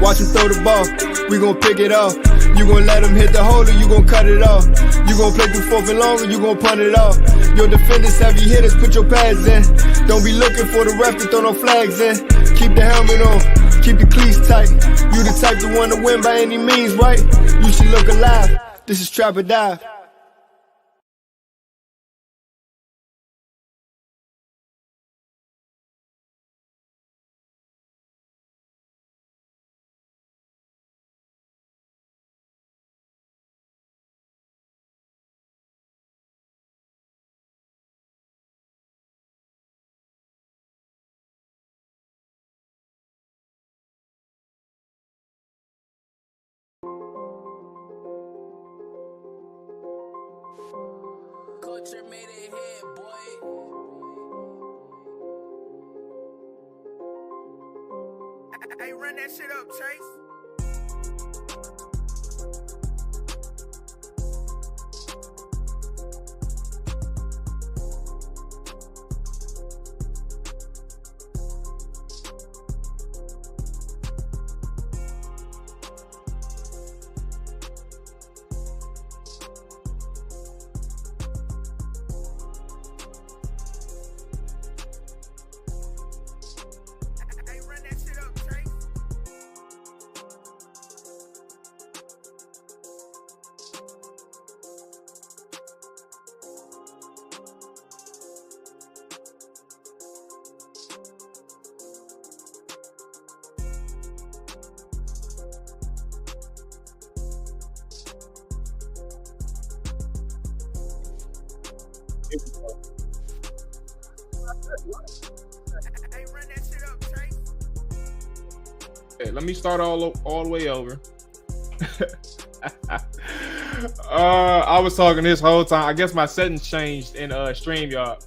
Watch him throw the ball, we gon' pick it off. You gon' let him hit the hole or you gon' cut it off. You gon' play through 4th and long or you gon' punt it off. Your defenders, heavy hitters, put your pads in. Don't be looking for the ref to throw no flags in. Keep the helmet on, keep the cleats tight. You the type to want to win by any means, right? You should look alive. This is Trap or Dive. Culture made it hit, boy. Hey, run that shit up, Chase. Hey, let me start all the way over. I was talking this whole time. I guess my settings changed in StreamYard.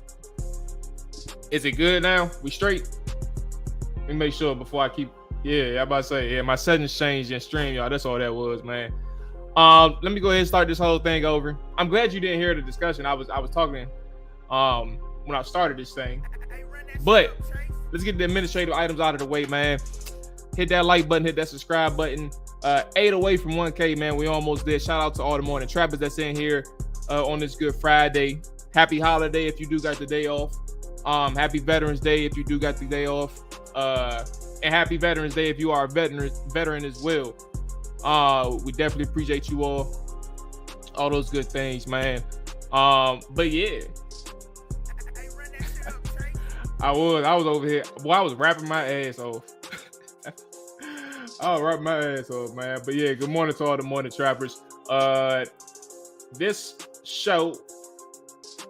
Is it good now? We straight? Let me make sure before I keep. Yeah, I'm about to say, yeah, my settings changed in StreamYard. That's all that was, man. Let me go ahead and start this whole thing over. I'm glad you didn't hear the discussion. I was talking when I started this thing. But let's get the administrative items out of the way, man. Hit that like button, hit that subscribe button. 8 away from 1K, man. We almost did. Shout out to all the morning trappers that's in here on this Good Friday. Happy holiday if you do got the day off. Happy Veterans Day if you do got the day off. And happy Veterans Day if you are a veteran as well. We definitely appreciate you all those good things, man. But yeah, I was over here. Boy, I was rapping my ass off. I was rapping my ass off, man. But yeah, good morning to all the morning trappers. This show,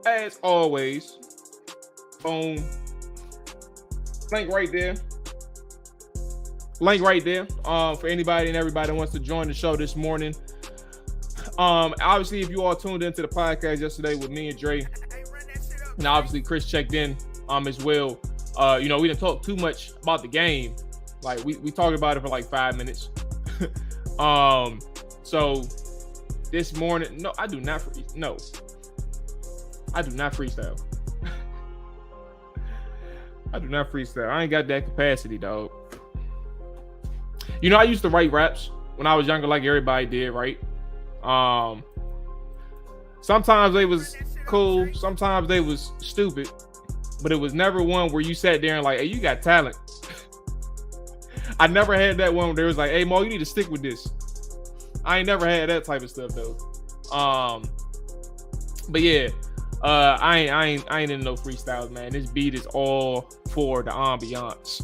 as always, boom, link right there. Link right there for anybody and everybody that wants to join the show this morning. Obviously, if you all tuned into the podcast yesterday with me and Dre, and obviously Chris checked in as well. We didn't talk too much about the game. Like we talked about it for like 5 minutes. So this morning, no, I do not freestyle. I do not freestyle. I ain't got that capacity, dog. I used to write raps when I was younger, like everybody did, right? Sometimes they was cool, sometimes they was stupid, but it was never one where you sat there and like, hey, you got talent. I never had that one where there was like, hey, Mo, you need to stick with this. I ain't never had that type of stuff though. But yeah, I ain't in no freestyles, man. This beat is all for the ambiance.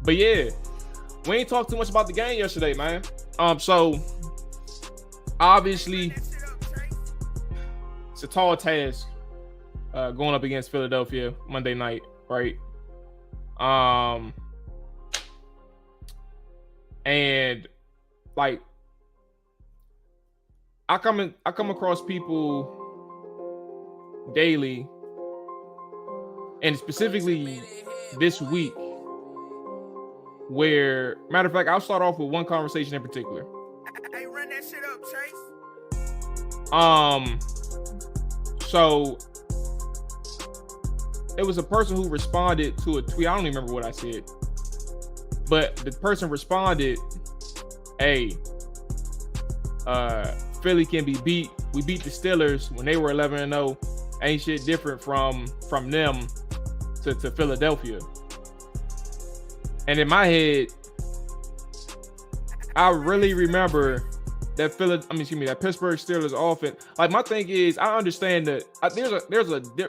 But yeah, we ain't talked too much about the game yesterday, man. So obviously it's a tall task going up against Philadelphia Monday night, right? And like I come across people daily, and specifically this week, where, matter of fact, I'll start off with one conversation in particular. Hey, run that shit up, Chase. So it was a person who responded to a tweet. I don't even remember what I said. But the person responded, hey, Philly can be beat. We beat the Steelers when they were 11-0. Ain't shit different from them to Philadelphia. And in my head, I really remember that that Pittsburgh Steelers offense. Like, my thing is, I understand that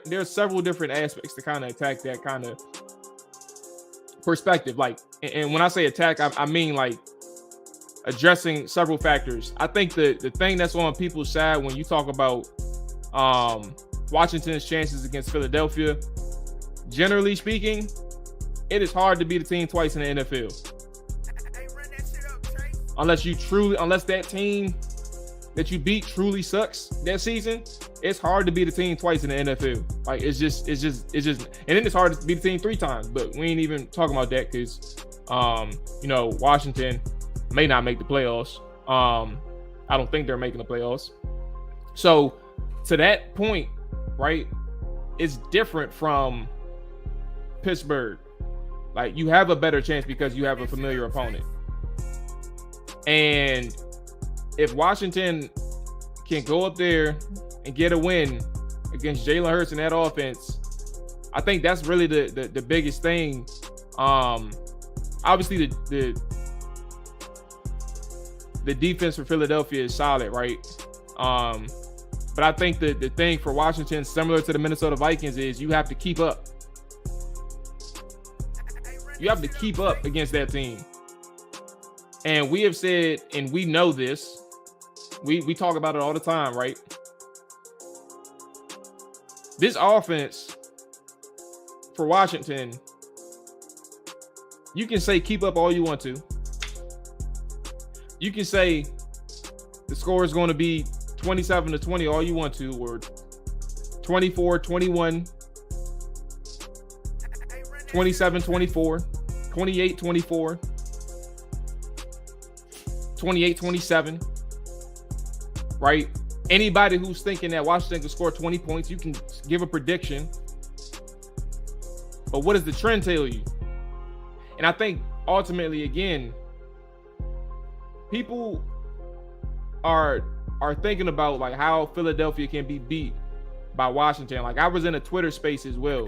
there's several different aspects to kind of attack that kind of perspective. Like, and when I say attack, I mean like addressing several factors. I think the thing that's on people's side when you talk about Washington's chances against Philadelphia, generally speaking, it is hard to beat a team twice in the NFL. Unless that team that you beat truly sucks that season, it's hard to beat a team twice in the NFL. Like, it's just, and then it's hard to beat a team 3 times. But we ain't even talking about that because, Washington may not make the playoffs. I don't think they're making the playoffs. So to that point, right, it's different from Pittsburgh. Like, you have a better chance because you have a familiar opponent. And if Washington can go up there and get a win against Jalen Hurts and that offense, I think that's really the biggest thing. Obviously, the defense for Philadelphia is solid, right? But I think the thing for Washington, similar to the Minnesota Vikings, is you have to keep up. You have to keep up against that team. And we have said, and we know this, we talk about it all the time, right? This offense for Washington, you can say keep up all you want to. You can say the score is going to be 27-20 all you want to, or 24-21, 27-24, 28-24. 28-27, right? Anybody who's thinking that Washington can score 20 points, you can give a prediction. But what does the trend tell you? And I think ultimately, again, people are thinking about like how Philadelphia can be beat by Washington. Like, I was in a Twitter space as well,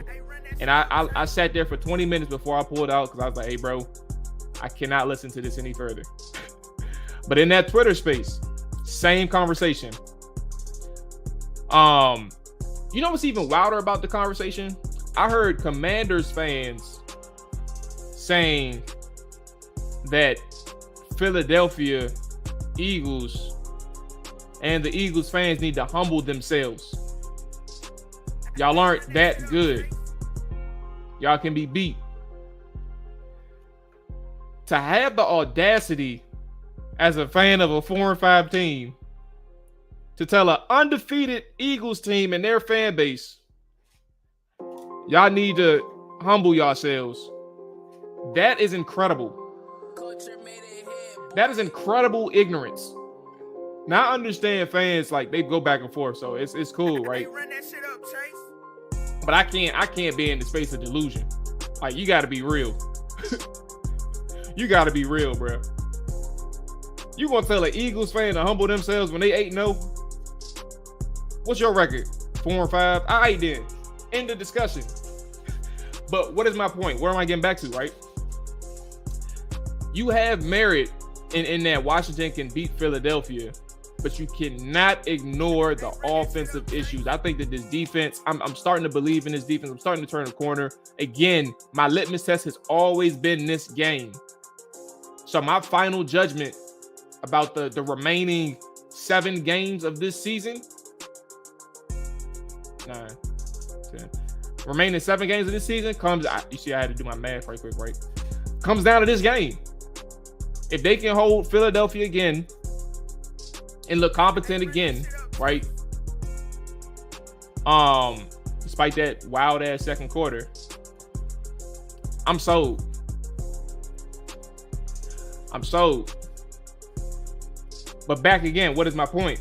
and I sat there for 20 minutes before I pulled out because I was like, hey, bro, I cannot listen to this any further. But in that Twitter space, same conversation. You know what's even wilder about the conversation? I heard Commanders fans saying that Philadelphia Eagles and the Eagles fans need to humble themselves. Y'all aren't that good. Y'all can be beat. To have the audacity as a fan of a 4-5 team to tell an undefeated Eagles team and their fan base, y'all need to humble yourselves. That is incredible. That is incredible ignorance. Now, I understand fans, like, they go back and forth, so it's cool, right? But I can't be in the space of delusion. Like, you got to be real. You got to be real, bro. You gonna tell an Eagles fan to humble themselves when they 8-0? What's your record? 4-5? All right, then. End the discussion. But what is my point? Where am I getting back to, right? You have merit in that Washington can beat Philadelphia, but you cannot ignore the offensive issues. I think that this defense, I'm starting to believe in this defense. I'm starting to turn the corner. Again, my litmus test has always been this game. So my final judgment about the remaining 7 games of this season, 9, 10. Remaining 7 games of this season you see, I had to do my math right quick, right? Comes down to this game. If they can hold Philadelphia again and look competent again, right? Despite that wild ass second quarter, I'm sold. But back again, what is my point?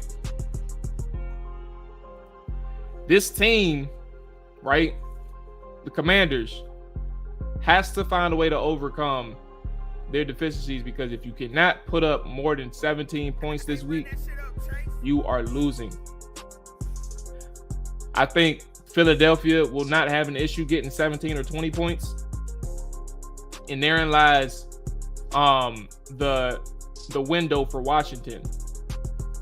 This team, right? The Commanders has to find a way to overcome their deficiencies, because if you cannot put up more than 17 points this week, you are losing. I think Philadelphia will not have an issue getting 17 or 20 points. And therein lies the window for Washington.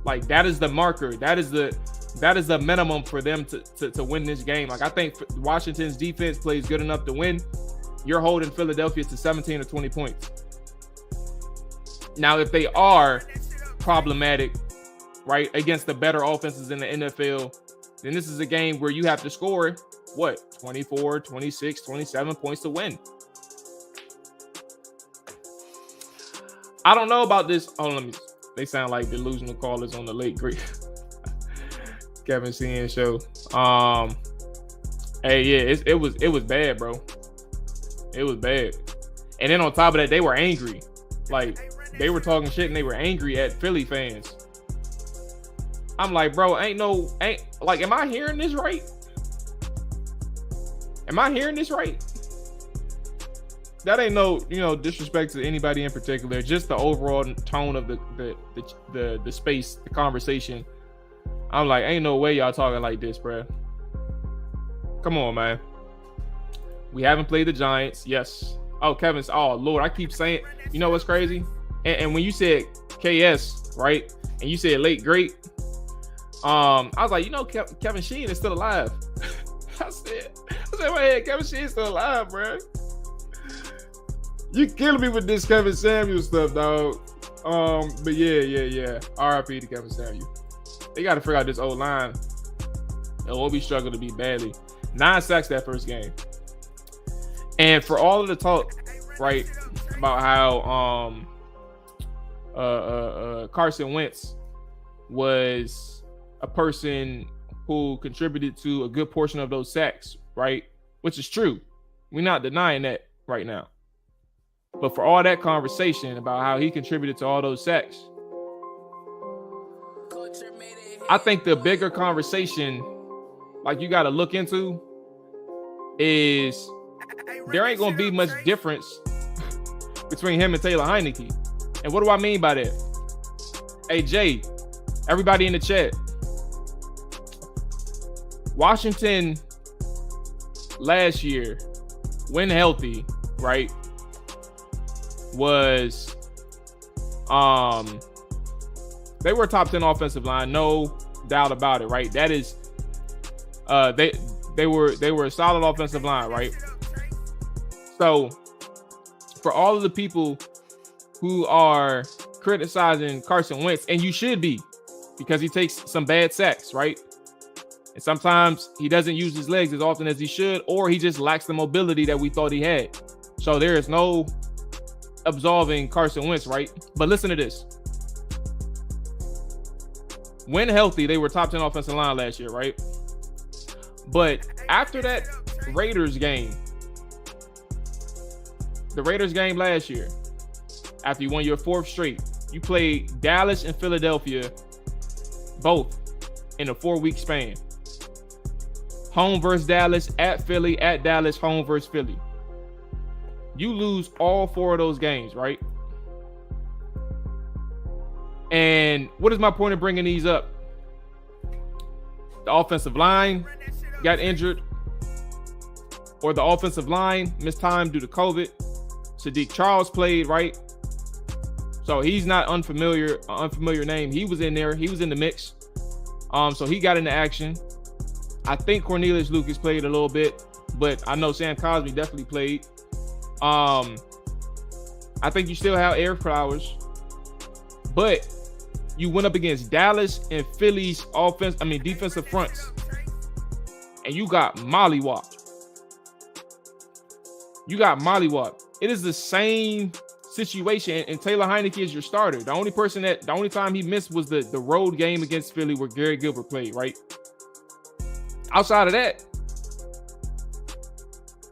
Like, that is the marker. That is the minimum for them to win this game. Like, I think Washington's defense plays good enough to win. You're holding Philadelphia to 17 or 20 points. Now, if they are problematic, right, against the better offenses in the NFL, then this is a game where you have to score, 24, 26, 27 points to win. I don't know about this. Oh, they sound like delusional callers on the late great Kevin CN show. Hey, yeah, it was bad, bro. It was bad. And then on top of that, they were angry. Like, they were talking shit and they were angry at Philly fans. I'm like, bro, am I hearing this right? Am I hearing this right? That ain't no, disrespect to anybody in particular. Just the overall tone of the space, the conversation. I'm like, ain't no way y'all talking like this, bro. Come on, man. We haven't played the Giants. Yes. Oh, Kevin's. Oh, Lord. I keep saying, you know what's crazy? And when you said KS, right? And you said late great. I was like, Kevin Sheehan is still alive. I said in my head, Kevin Sheehan's still alive, bro. You killing me with this Kevin Samuel stuff, dog. But yeah. RIP to Kevin Samuel. They got to figure out this old line. It won't be struggling to beat badly. 9 sacks that first game. And for all of the talk, right, about how Carson Wentz was a person who contributed to a good portion of those sacks, right? Which is true. We're not denying that right now. But for all that conversation about how he contributed to all those sacks, I think the bigger conversation, like, you got to look into is there ain't going to be much difference between him and Taylor Heineke. And what do I mean by that? Hey, Jay, everybody in the chat. Washington last year, when healthy, right, was they were a top 10 offensive line, no doubt about it, right? That is they were a solid offensive line, right? So for all of the people who are criticizing Carson Wentz, and you should be, because he takes some bad sacks, right? And sometimes he doesn't use his legs as often as he should, or he just lacks the mobility that we thought he had. So there is no absolving Carson Wentz, right? But listen to this. When healthy, they were top 10 offensive line last year, right? But after that Raiders game, the Raiders game last year, after you won your 4th straight, you played Dallas and Philadelphia both in a 4-week span. Home versus Dallas, at Philly, at Dallas, home versus Philly. You lose all 4 of those games, right? And what is my point of bringing these up? The offensive line got injured, or the offensive line missed time due to COVID. Sadiq Charles played, right? So he's not unfamiliar name. He was in there. He was in the mix. So he got into action. I think Cornelius Lucas played a little bit, but I know Sam Cosmi definitely played. I think you still have Eric Flowers, but you went up against Dallas and Philly's defensive fronts, and you got mollywopped. It is the same situation, and Taylor Heineke is your starter. The only time he missed was the road game against Philly where Gary Gilbert played, right? Outside of that,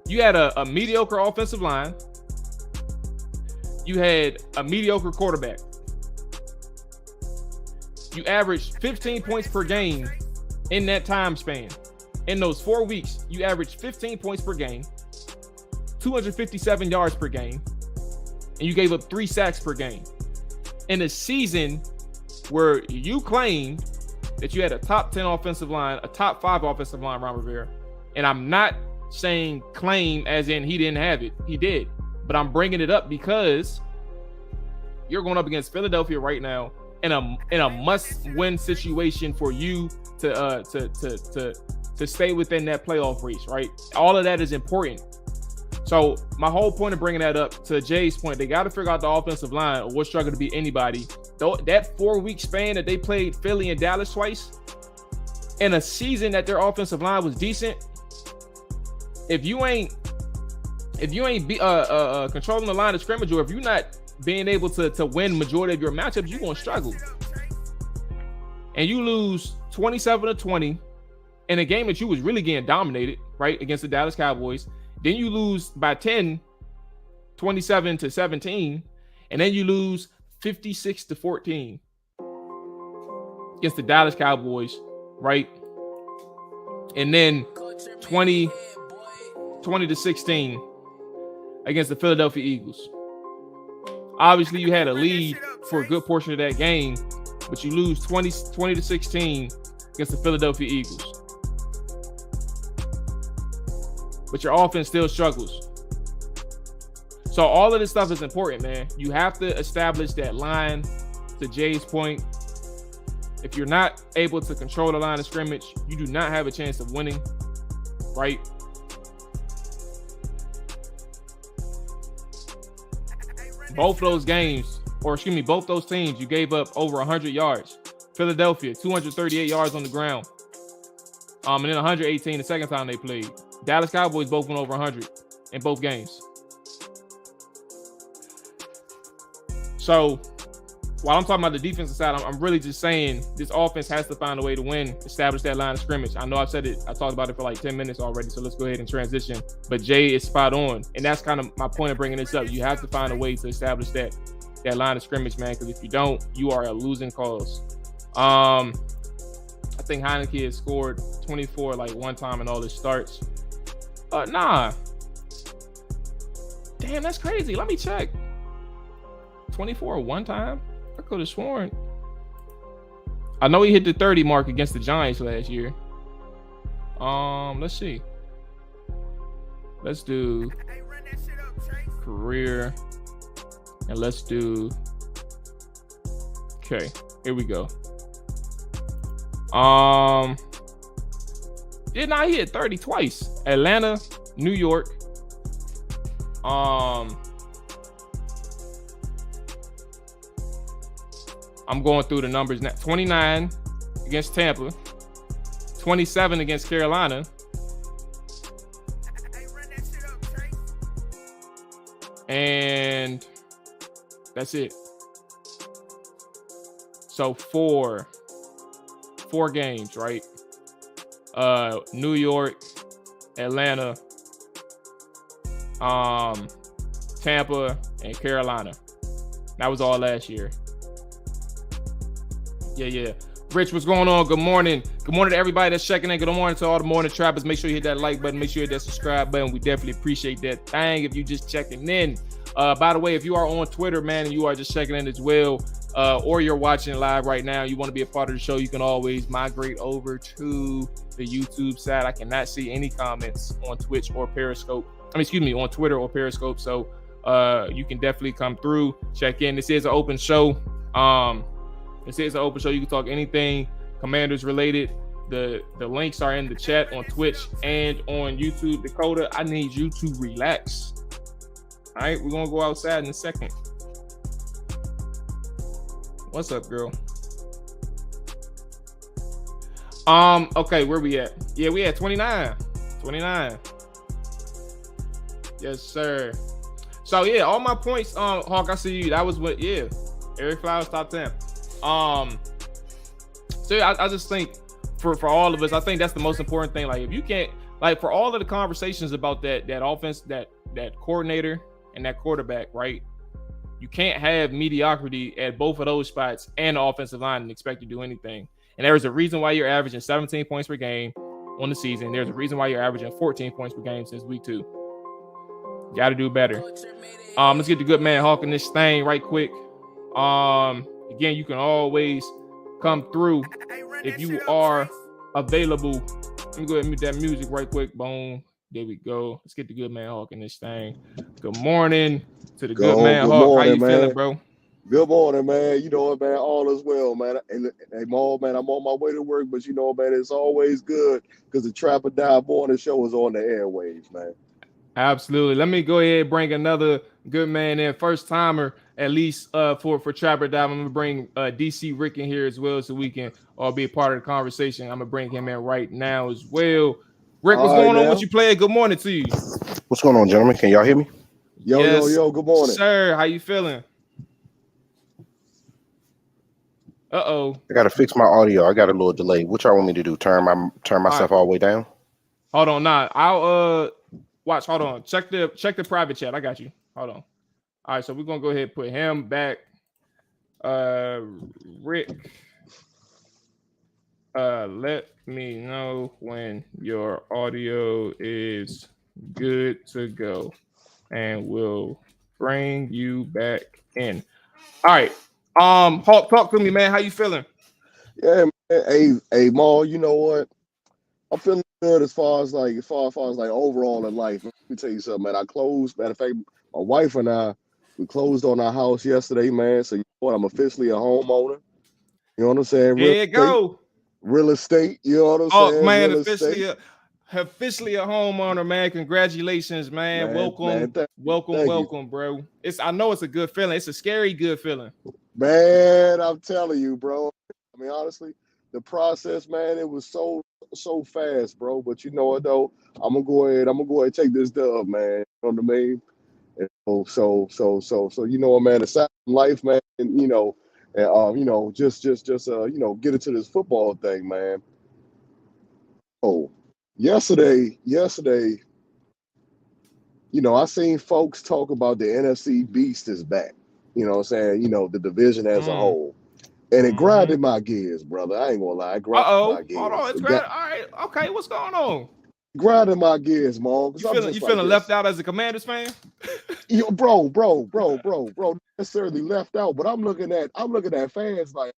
you had a mediocre offensive line. You had a mediocre quarterback. You averaged 15 points per game in that time span. In those 4 weeks, you averaged 15 points per game, 257 yards per game, and you gave up 3 sacks per game in a season where you claimed that you had a top 10 offensive line, a top 5 offensive line, Ron Rivera. And I'm not saying claim as in he didn't have it. He did. But I'm bringing it up because you're going up against Philadelphia right now in a must-win situation for you to stay within that playoff race, right? All of that is important. So my whole point of bringing that up, to Jay's point, they got to figure out the offensive line or what's struggling to beat anybody. That 4-week span that they played Philly and Dallas twice in a season that their offensive line was decent, if you ain't controlling the line of scrimmage, or if you're not being able to win majority of your matchups, you're gonna struggle. And you lose 27-20 in a game that you was really getting dominated, right, against the Dallas Cowboys. Then you lose by 10, 27-17, and then you lose 56-14 against the Dallas Cowboys, right? And then 20-16 against the Philadelphia Eagles. Obviously, you had a lead for a good portion of that game, but you lose 20-16 against the Philadelphia Eagles. But your offense still struggles. So all of this stuff is important, man. You have to establish that line. To Jay's point, if you're not able to control the line of scrimmage, you do not have a chance of winning, right? Both those teams, you gave up over 100 yards. Philadelphia, 238 yards on the ground. And then 118 the second time they played. Dallas Cowboys both went over 100 in both games. So while I'm talking about the defensive side, I'm really just saying this offense has to find a way to win, establish that line of scrimmage. I know I've said it. I talked about it for like 10 minutes already, so let's go ahead and transition. But Jay is spot on, and that's kind of my point of bringing this up. You have to find a way to establish that line of scrimmage, man, because if you don't, you are a losing cause. I think Heineke has scored 24 like one time in all his starts. Nah. Damn, that's crazy. Let me check. 24 one time? I could have sworn. I know he hit the 30 mark against the Giants last year. Let's see. Let's do career. And let's do. Okay, here we go. Yeah, nah, he hit 30 twice. Atlanta, New York. I'm going through the numbers now. 29 against Tampa, 27 against Carolina, and that's it. So four games, right? New York, Atlanta, Tampa, and Carolina. That was all last year. Yeah. Rich, what's going on? Good morning. Good morning to everybody that's checking in. Good morning to all the morning trappers. Make sure you hit that like button. Make sure you hit that subscribe button. We definitely appreciate that thing if you just checking in. By the way, if you are on Twitter, man, and you are just checking in as well, or you're watching live right now, you want to be a part of the show, you can always migrate over to the YouTube side. I cannot see any comments on Twitch or Periscope. On Twitter or Periscope. So you can definitely come through, check in. This is an open show. You can talk anything Commanders related. The links are in the chat on Twitch and on YouTube. Dakota, I need you to relax. All right, we're gonna go outside in a second. What's up, girl? Okay, where we at? Yeah, we at 29. Yes, sir. So yeah, all my points, Hawk, I see you. That was what, yeah. Eric Flowers, top 10. So yeah, I just think for all of us, I think that's the most important thing. Like, if you can't, like, for all of the conversations about that offense, that coordinator and that quarterback, right? You can't have mediocrity at both of those spots and the offensive line and expect to do anything. And there's a reason why you're averaging 17 points per game on the season. There's a reason why you're averaging 14 points per game since week 2. Got to do better. Let's get the good man Hawk in this thing right quick. Again, you can always come through if you are available. Let me go ahead and mute that music right quick. Boom. There we go. Let's get the good man Hawk in this thing. Good morning to the good man Hawk. Morning, how you man. feeling, bro? Good morning, man. You know what, man? All is well, man. And hey, Mual, man, I'm on my way to work, but you know, man, it's always good because the Trap or Die Morning Show is on the airwaves, man. Absolutely. Let me go ahead and bring another good man in, first timer at least for Trapper Dive. I'm gonna bring DC Rick in here as well, so we can all be a part of the conversation. I'm gonna bring him in right now as well. Rick, what's going on? What you playing? Good morning to you. What's going on, gentlemen? Can y'all hear me? Yo. Good morning, sir. How you feeling? Uh-oh. I gotta fix my audio. I got a little delay. What y'all want me to do? Turn myself all the way down? Hold on, I'll watch. Hold on. Check the private chat. I got you. Hold on. All right, so we're gonna go ahead and put him back. Rick. Let me know when your audio is good to go, and we'll bring you back in. All right. Hawk, talk to me, man. How you feeling? Yeah, man. Hey, Maul, you know what? I'm feeling good as far as like overall in life. Let me tell you something, man. Matter of fact, my wife and I, we closed on our house yesterday, man. So you know what? I'm officially a homeowner. You know what I'm saying? There you go. Real estate. You know what I'm saying? Oh man, Real officially a homeowner, man. Congratulations, man. Welcome, bro. I know it's a good feeling. It's a scary good feeling. Man, I'm telling you, bro. I mean, honestly, the process, man, it was so fast, bro. But you know what though? I'm gonna go ahead and take this dub, man. You know what I mean? And so you know what, man, aside from life, man, and you know, and just get into this football thing, man. Oh, yesterday, you know, I seen folks talk about the NFC beast is back. You know what I'm saying? You know, the division as a whole. And it grinded my gears, brother. I ain't gonna lie. It grinded my gears. Hold on. It's grinding. All right. Okay. What's going on? Grinding my gears, Mom. You feeling left out as a Commanders fan? Yo, bro. Not necessarily left out, but I'm looking at fans like,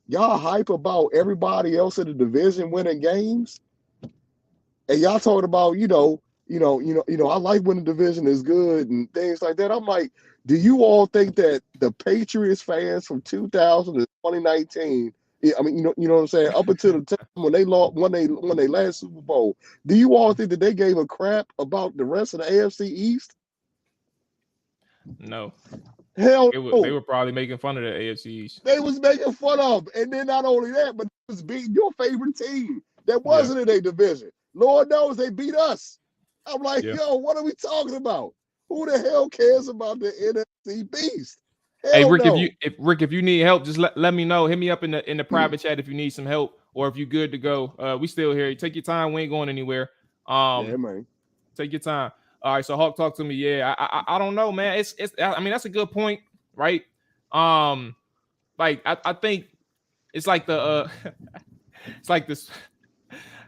y'all hype about everybody else in the division winning games. And y'all talking about, I like when the division is good and things like that. I'm like, do you all think that the Patriots fans from 2000 to 2019, I mean, you know what I'm saying, up until the time when they lost, when they last Super Bowl, do you all think that they gave a crap about the rest of the AFC East? No. Hell no. They were probably making fun of the AFC East. They was making fun of, and then not only that, but it was beating your favorite team that wasn't in a division. Lord knows they beat us. I'm like, yo, what are we talking about? Who the hell cares about the NFC beast? Hey, Rick, no. if you need help, just let me know. Hit me up in the private chat if you need some help or if you're good to go. We still here. Take your time. We ain't going anywhere. Yeah, man. Take your time. All right, so Hawk, talk to me. Yeah, I don't know, man. It's I mean, that's a good point, right? Like I think it's like the it's like this.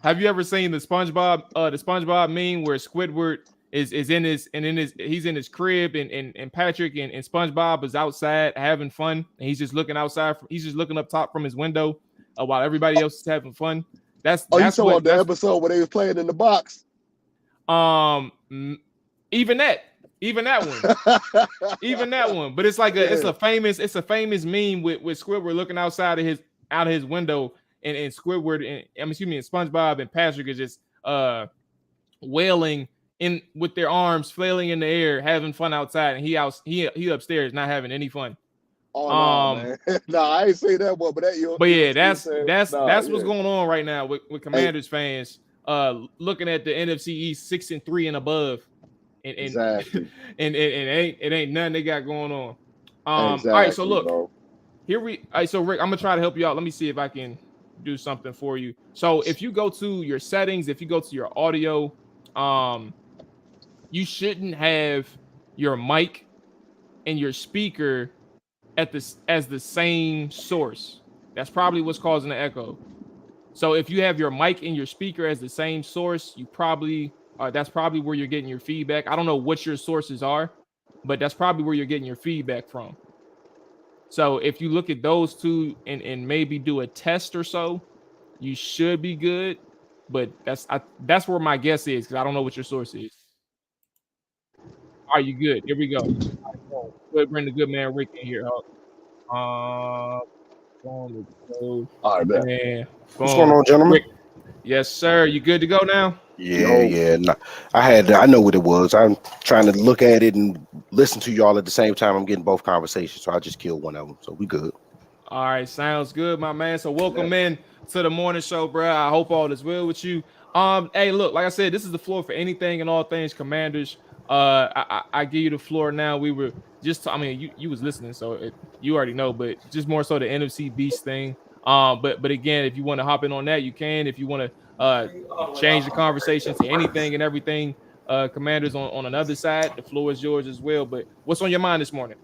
Have you ever seen the SpongeBob meme where Squidward is he's in his crib and Patrick and SpongeBob is outside having fun and he's just looking outside. He's just looking up top from his window while everybody else is having fun. You talking about the episode where they was playing in the box? Even that one. But it's like it's a famous meme with Squidward looking outside of his window. And Squidward and SpongeBob and Patrick is just wailing in with their arms flailing in the air, having fun outside, and he upstairs not having any fun. Oh no, man. No, I ain't say that one, but that's what's going on right now with Commanders fans looking at the NFC East 6-3 and above, and exactly. and it ain't nothing they got going on. All right, so look, all right, so Rick, I'm gonna try to help you out. Let me see if I can do something for you. So if you go to your settings, if you go to your audio, you shouldn't have your mic and your speaker as the same source. That's probably what's causing the echo. So if you have your mic and your speaker as the same source, you probably That's probably where you're getting your feedback. I don't know what your sources are, but that's probably where you're getting your feedback from. So if you look at those two and maybe do a test or so, you should be good. But that's where my guess is, because I don't know what your source is. Are you good? Here we go. All right, go bring the good man Rick in here. Boom, All right, man. and What's going boom. on, gentlemen? Rick, yes, sir. You good to go now? Yeah, Yo. yeah. No, I know what it was. I'm trying to look at it and listen to y'all at the same time. I'm getting both conversations, so I just killed one of them. So we good. All right, sounds good, my man. So welcome in to the morning show, bro. I hope all is well with you. Hey, look, like I said, this is the floor for anything and all things Commanders. I give you the floor now. We were just, I mean, you was listening, so you already know, but just more so the NFC Beast thing. But again, if you want to hop in on that, you can. If you want to change the conversation to anything and everything, Commanders on another side, the floor is yours as well. But what's on your mind this morning?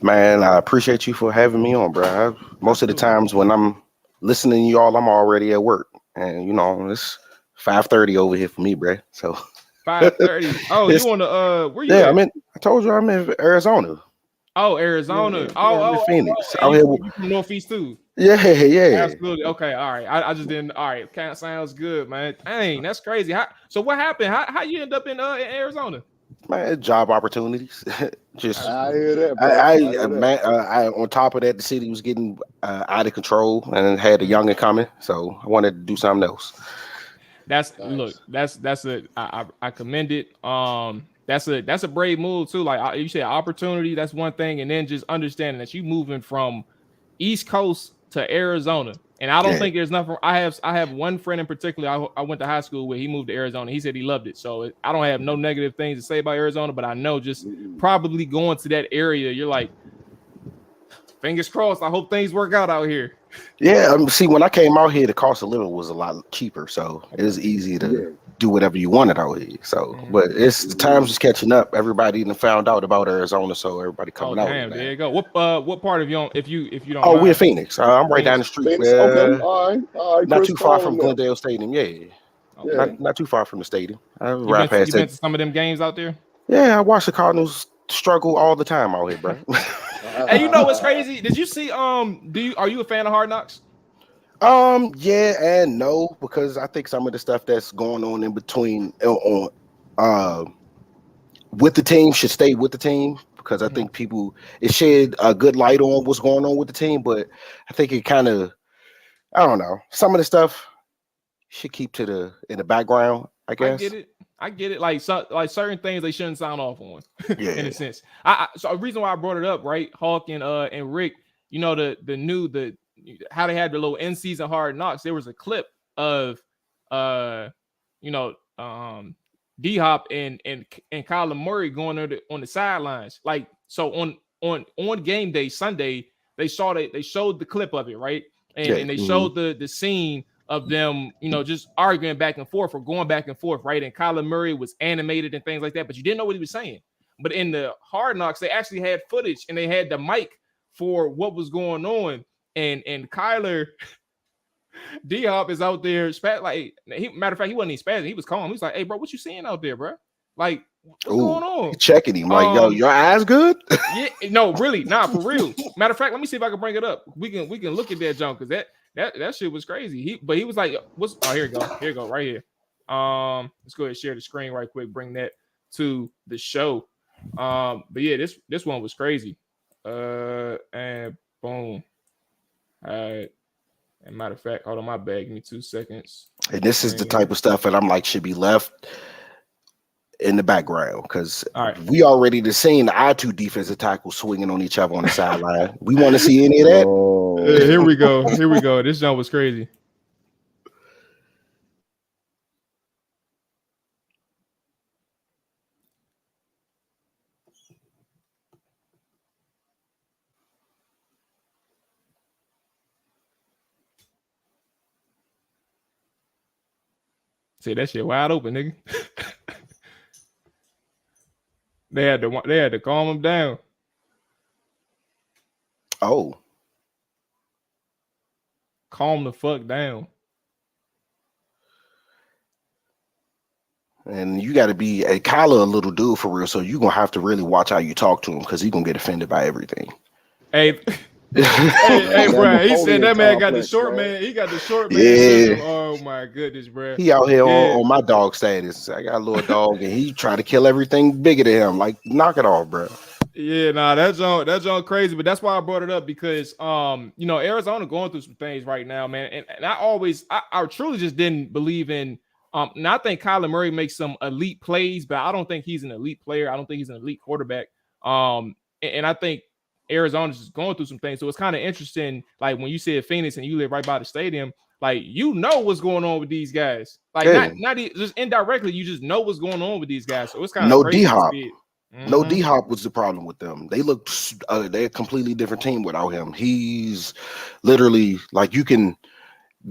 Man, I appreciate you for having me on, bro. Most of the Absolutely. times when I'm listening to y'all, I'm already at work, and it's 5:30 over here for me, bro. So 5:30. Oh, it's you on the where you yeah. at? I told you I'm in Arizona. Oh, Arizona. Yeah, I'm in Phoenix. And Out here. you from Northeast too. Yeah. Absolutely. Okay. All right. I just didn't. All right. Kind of sounds good, man. Dang, that's crazy. So what happened? How you end up in Arizona? Man, job opportunities. Just I hear that, bro. I on top of that, the city was getting out of control and had a youngin coming, so I wanted to do something else. Look. I commend it. That's a brave move too. Like you said, opportunity. That's one thing, and then just understanding that you moving from East Coast to Arizona. And I don't Yeah. think there's nothing. I have one friend in particular I went to high school with. He moved to Arizona. He said he loved it. So I don't have no negative things to say about Arizona, but I know just probably going to that area, you're like, fingers crossed. I hope things work out here. Yeah, see, when I came out here, the cost of living was a lot cheaper, so it was easy to do whatever you wanted out here. So, but it's the times is catching up. Everybody even found out about Arizona, so everybody coming out. Damn, there you go. What part of you, if you don't Oh, mind? we're in Phoenix. I'm right down the street. Phoenix? Okay, all right. Not Chris too far Paul from in there. Glendale Stadium. Yeah. Okay. Not too far from the stadium. I You ride past been that. to some of them games out there? Yeah, I watch the Cardinals struggle all the time out here, bro. Hey, you know what's crazy? Did you see? Are you a fan of Hard Knocks? Yeah and no, because I think some of the stuff that's going on in between with the team should stay with the team, because I think it shed a good light on what's going on with the team, but I think it kind of, I don't know, some of the stuff should keep in the background, I guess. I get it. Like certain things they shouldn't sound off on. Yeah. In a sense. So a reason why I brought it up, right? Hawk and Rick, you know, the how they had the little in season Hard Knocks. There was a clip of D Hop and Kyler Murray going on the sidelines. Like, so on game day Sunday, they showed the clip of it, right? And they showed the scene of them, just arguing back and forth or going back and forth, right? And Kyler Murray was animated and things like that, but you didn't know what he was saying. But in the Hard Knocks, they actually had footage and they had the mic for what was going on. And Kyler D Hop is out there matter of fact, he wasn't even spazzing, he was calm. He was like, "Hey, bro, what you seeing out there, bro? Like, what's going on?" Checking him like, yo, your eyes good? Yeah, no, really, nah, for real. Matter of fact, let me see if I can bring it up. We can look at that jump, because that shit was crazy. He was like, here you go, right here. Let's go ahead and share the screen right quick, bring that to the show. But yeah, this one was crazy. And boom. All right. And matter of fact, hold on, my bad. Give me 2 seconds. And this is the type of stuff that I'm like should be left in the background, because we already seen the I2 defensive tackles swinging on each other on the sideline. We want to see any of that? Here we go. This jump was crazy. See, that shit wide open, nigga. They had to calm him down. Oh. Calm the fuck down. And you got to be a Kyler a little dude for real. So you're gonna have to really watch how you talk to him because he's gonna get offended by everything. Hey, Man, hey, that bro. He said Napoleon that man got the complex, short man. man. He got the short man Yeah, syndrome. Oh my goodness, bro. he out here Yeah, on my dog status. I got a little dog, and he try to kill everything bigger than him. Like, knock it off, bro. yeah. Nah, that's crazy. But that's why I brought it up because Arizona going through some things right now, man. And I truly just didn't believe in. And I think Kyler Murray makes some elite plays, but I don't think he's an elite player. I don't think he's an elite quarterback. And I think Arizona's just going through some things. So it's kind of interesting. Like when you said Phoenix and you live right by the stadium, like you know what's going on with these guys. Like Yeah, just indirectly, you just know what's going on with these guys. So it's kind of no D crazy to Hop. see it. No Mm-hmm. D Hop was the problem with them. They looked they're a completely different team without him. He's literally like you can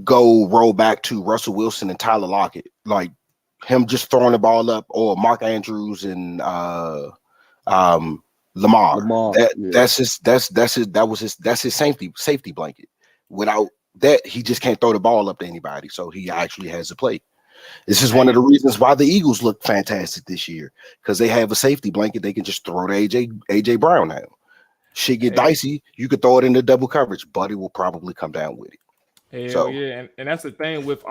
go roll back to Russell Wilson and Tyler Lockett, like him just throwing the ball up, or Mark Andrews and Lamar. Lamar, That yeah. that's his safety blanket. Without that, he just can't throw the ball up to anybody. So he actually has to play. This is one of Hey, the reasons why the Eagles look fantastic this year because they have a safety blanket. They can just throw to AJ Brown now. Shit get hey, dicey. You could throw it into double coverage. Buddy will probably come down with it. hell So yeah, and that's the thing with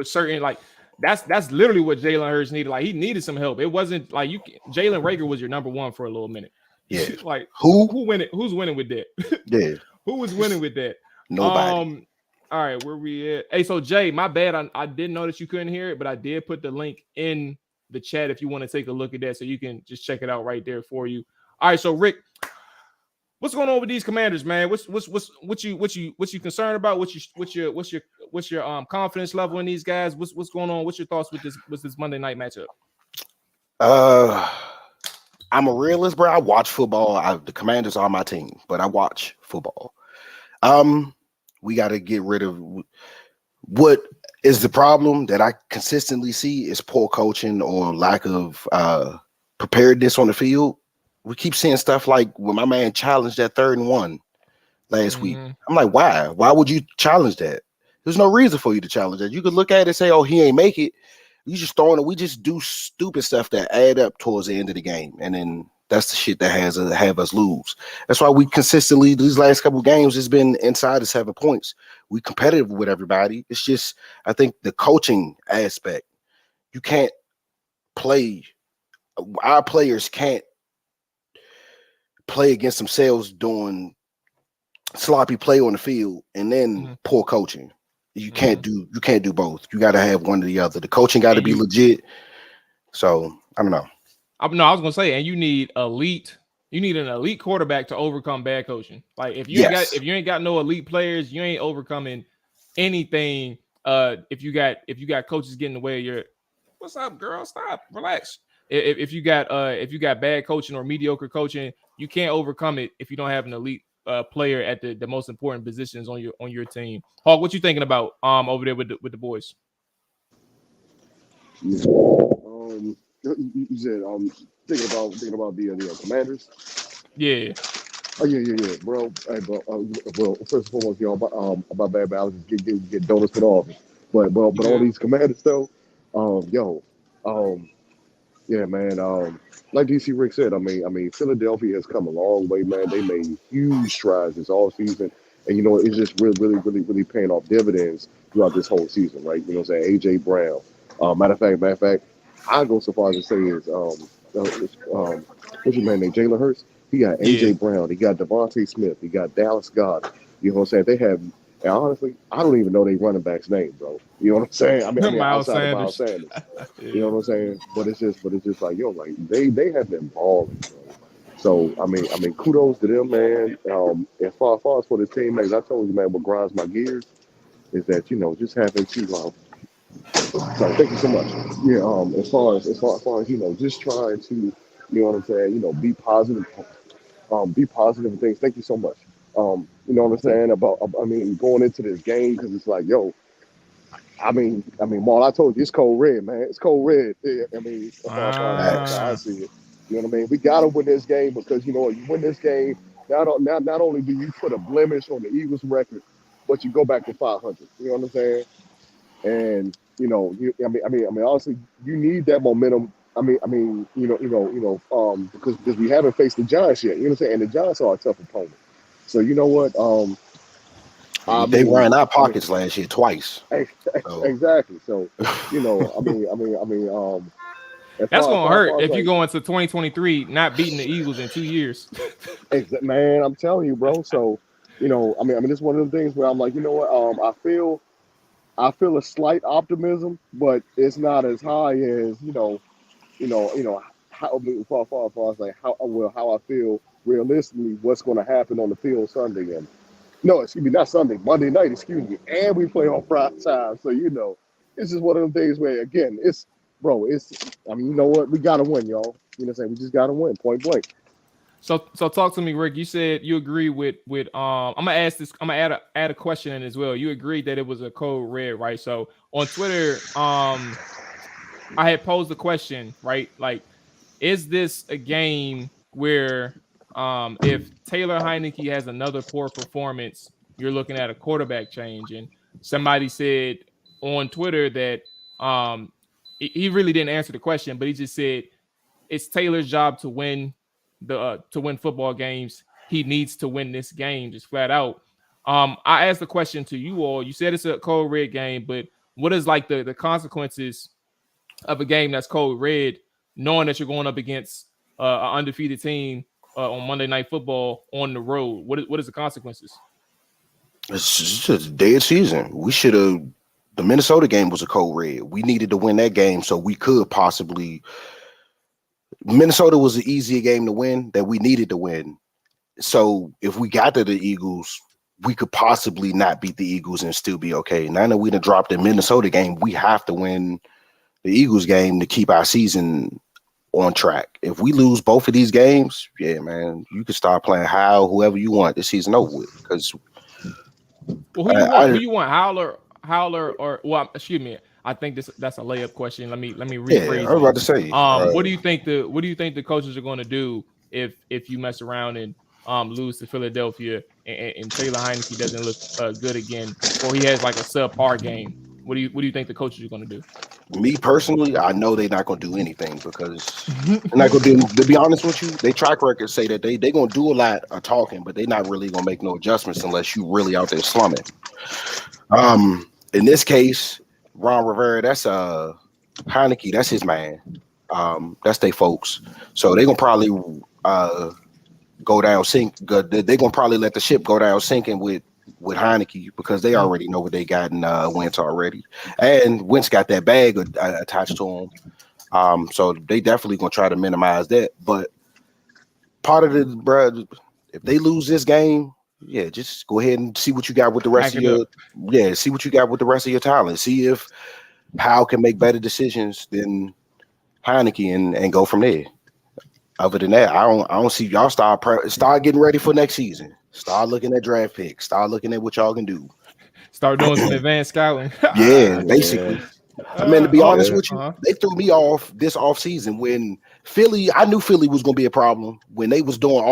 certain like that's literally what Jalen Hurts needed. Like he needed some help. It wasn't like Jalen Rager was your number one for a little minute. yeah, Like who? who's winning with that? Yeah, Who was winning with that? nobody. All right, where we at? Hey, so Jay, my bad. I didn't know that you couldn't hear it, but I did put the link in the chat if you want to take a look at that, so you can just check it out right there for you. All right, so Rick, what's going on with these Commanders, man? What you concerned about? What's your confidence level in these guys? What's going on? What's your thoughts with this Monday night matchup? Uh, I'm a realist, bro. I watch football. The Commanders are my team, but I watch football. We got to get rid of what is the problem that I consistently see is poor coaching or lack of preparedness on the field. We keep seeing stuff like when my man challenged that 3rd and 1 last week. Mhm. I'm like, why? Why would you challenge that? There's no reason for you to challenge that. You could look at it and say, oh, he ain't make it. You just throwing it. We just do stupid stuff that add up towards the end of the game. And then that's the shit that have us lose. That's why we consistently, these last couple of games, has been inside of 7 points. We competitive with everybody. It's just, I think the coaching aspect, you can't play, our players can't play against themselves doing sloppy play on the field and then poor coaching. You can't do both. You got to have one or the other. The coaching got to be legit. So I don't know. I was gonna say, and you need an elite quarterback to overcome bad coaching. Like if you ain't got no elite players, you ain't overcoming anything. If you got coaches getting in the way of your, what's up, girl? Stop, relax. If you got bad coaching or mediocre coaching, you can't overcome it if you don't have an elite player at the most important positions on your team. Hawk, what you thinking about over there with the boys? Yeah. You said thinking about the Commanders. Yeah. Oh yeah, bro. Hey, bro. Well, first and foremost, y'all, my bad, I was just get donuts for the office. But all these Commanders though, yo, yeah, man. Like DC Rick said, I mean, Philadelphia has come a long way, man. They made huge strides this all season, and it's just really paying off dividends throughout this whole season, right? You know what I'm saying? AJ Brown. Matter of fact, I go so far as to say is what's your man name? Jalen Hurts. He got Yeah. AJ Brown. He got Devontae Smith. He got Dallas Goddard. You know what I'm saying? They have. And honestly, I don't even know their running back's name, bro. You know what I'm saying? I mean, Miles outside of Sanders. Miles Sanders. Yeah. You know what I'm saying? But it's just like, like they have been balling, bro. So I mean, kudos to them, man. As far as for this team, man, I told you, man, what grinds my gears is that just having to. Sorry, thank you so much. Yeah. As far as just trying to, you know what I'm saying? Be positive. Be positive and things. Thank you so much. You know what I'm saying about? I mean, going into this game because it's like, yo, Maul, I told you it's cold red, man. It's cold red. Yeah, I mean, as far as I Ah. see it, you know what I mean. We got to win this game because you win this game. Not only do you put a blemish on the Eagles record, but you go back to 500. You know what I'm saying? And Honestly, you need that momentum. Because we haven't faced the Giants yet. You know what I'm saying? And the Giants are a tough opponent. So you know what? They were in our pockets last year twice. So. Exactly. So, That's gonna as hurt far as if you like, go into 2023 not beating the Eagles in 2 years. man, I'm telling you, bro. So, it's one of them things where I'm like, you know what? I feel a slight optimism, but it's not as high as how far as like how I feel realistically what's going to happen on the field Sunday. And no, excuse me, not Sunday, Monday night, excuse me, and we play on prime time. So it's just one of them things where again, you know what, we gotta win, y'all. You know what I'm saying? We just gotta win, point blank. So talk to me, Rick. You said you agree with I'm gonna ask this. I'm gonna add a question in as well. You agreed that it was a code red, right? So on Twitter, I had posed the question, right? Like, is this a game where if Taylor Heineke has another poor performance, you're looking at a quarterback change? And somebody said on Twitter that he really didn't answer the question, but he just said it's Taylor's job to win football games. He needs to win this game just flat out. I asked the question to you all. You said it's a cold red game, but what is like the consequences of a game that's cold red, knowing that you're going up against an undefeated team on Monday Night Football on the road? What is the consequences? It's just a dead season. We should have. The Minnesota game was a cold red. We needed to win that game so we could possibly. Minnesota was an easier game to win that we needed to win. So if we got to the Eagles, we could possibly not beat the Eagles and still be okay. Now that we done dropped the Minnesota game, we have to win the Eagles game to keep our season on track. If we lose both of these games, yeah, man, you can start playing whoever you want this season over with. Because who you want, Howler, or well, excuse me. I think that's a layup question. Let me rephrase. I was about to say. What do you think the coaches are going to do if you mess around and lose to Philadelphia and Taylor Heineke doesn't look good again, or he has like a subpar game? What do you think the coaches are going to do? Me personally, I know they're not going to do anything because they're not going to do. To be honest with you, they track records say that they're going to do a lot of talking, but they're not really going to make no adjustments unless you really out there slumming. In this case, Ron Rivera, that's Heineke, that's his man. That's they folks. So they're gonna probably go down sink. They're gonna probably let the ship go down sinking with Heineke because they already know what they got in Wentz already, and Wentz got that bag attached to him. So they definitely gonna try to minimize that. But part of it, bro, if they lose this game. Yeah, just go ahead and see what you got with the rest of your see what you got with the rest of your talent. See if Powell can make better decisions than Heineke and go from there. Other than that, I don't see y'all start getting ready for next season. Start looking at draft picks. Start looking at what y'all can do. Start doing some advanced scouting. Yeah, basically. I mean, to be honest with you, they threw me off this offseason when I knew Philly was going to be a problem when they was doing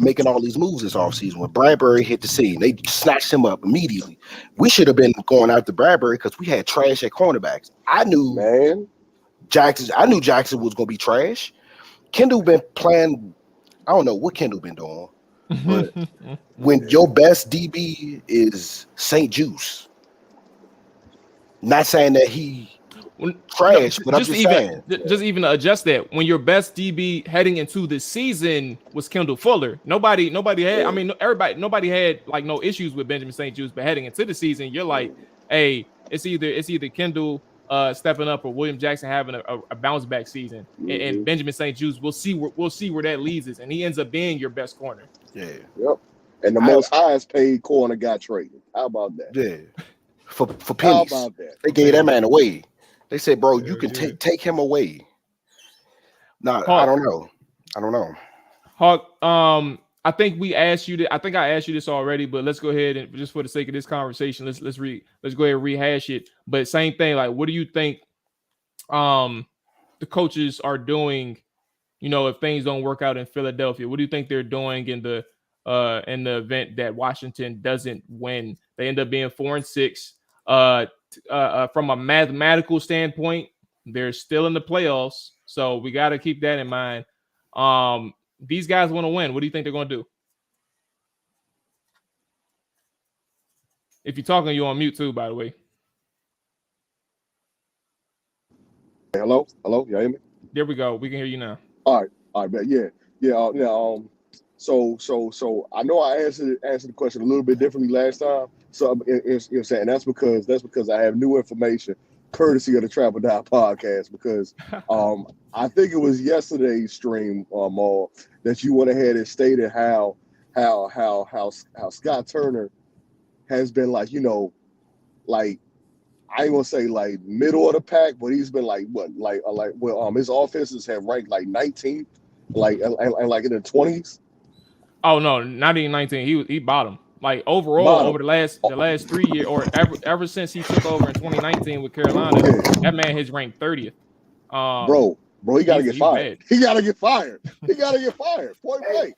making all these moves this offseason. When Bradbury hit the scene, they snatched him up immediately. We should have been going after Bradbury because we had trash at cornerbacks. I knew Jackson was going to be trash. Kendall been playing. I don't know what Kendall been doing, but when your best DB is St. Juice. Not saying that he trash, but I'm just saying. Just even to adjust that, when your best DB heading into the season was Kendall Fuller, nobody had. I mean, nobody had like no issues with Benjamin St. Juice, but heading into the season, you're like, hey, it's either Kendall stepping up or William Jackson having a bounce back season, and Benjamin St. Juice. We'll see where that leads us, and he ends up being your best corner. Yeah. Yep. And the most highest paid corner got traded. How about that? Yeah. For pennies. How about that? They gave that man away. They said, bro, you can take him away. Nah, I don't know. Hawk, I think I asked you this already, but let's go ahead and just for the sake of this conversation, let's go ahead and rehash it. But same thing, like what do you think the coaches are doing, if things don't work out in Philadelphia? What do you think they're doing in the event that Washington doesn't win? They end up being 4-6. from a mathematical standpoint, they're still in the playoffs, so we got to keep that in mind. These guys want to win. What do you think they're going to do? If you're talking, you're on mute too, by the way. Hello, y'all hear me? There we go. We can hear you now. All right, man. Yeah. So I know I answered the question a little bit differently last time. So you're saying that's because I have new information, courtesy of the Travel Down podcast. Because I think it was yesterday's stream, Mual, that you went ahead and stated how Scott Turner has been like I ain't gonna say like middle of the pack, but he's been his offenses have ranked like 19th, like in the 20s. Oh no, not even 19. He bottom. Like overall over the last 3 years, or ever since he took over in 2019 with Carolina, that man has ranked 30th. Bro, he gotta get fired. He gotta get fired. Point blank.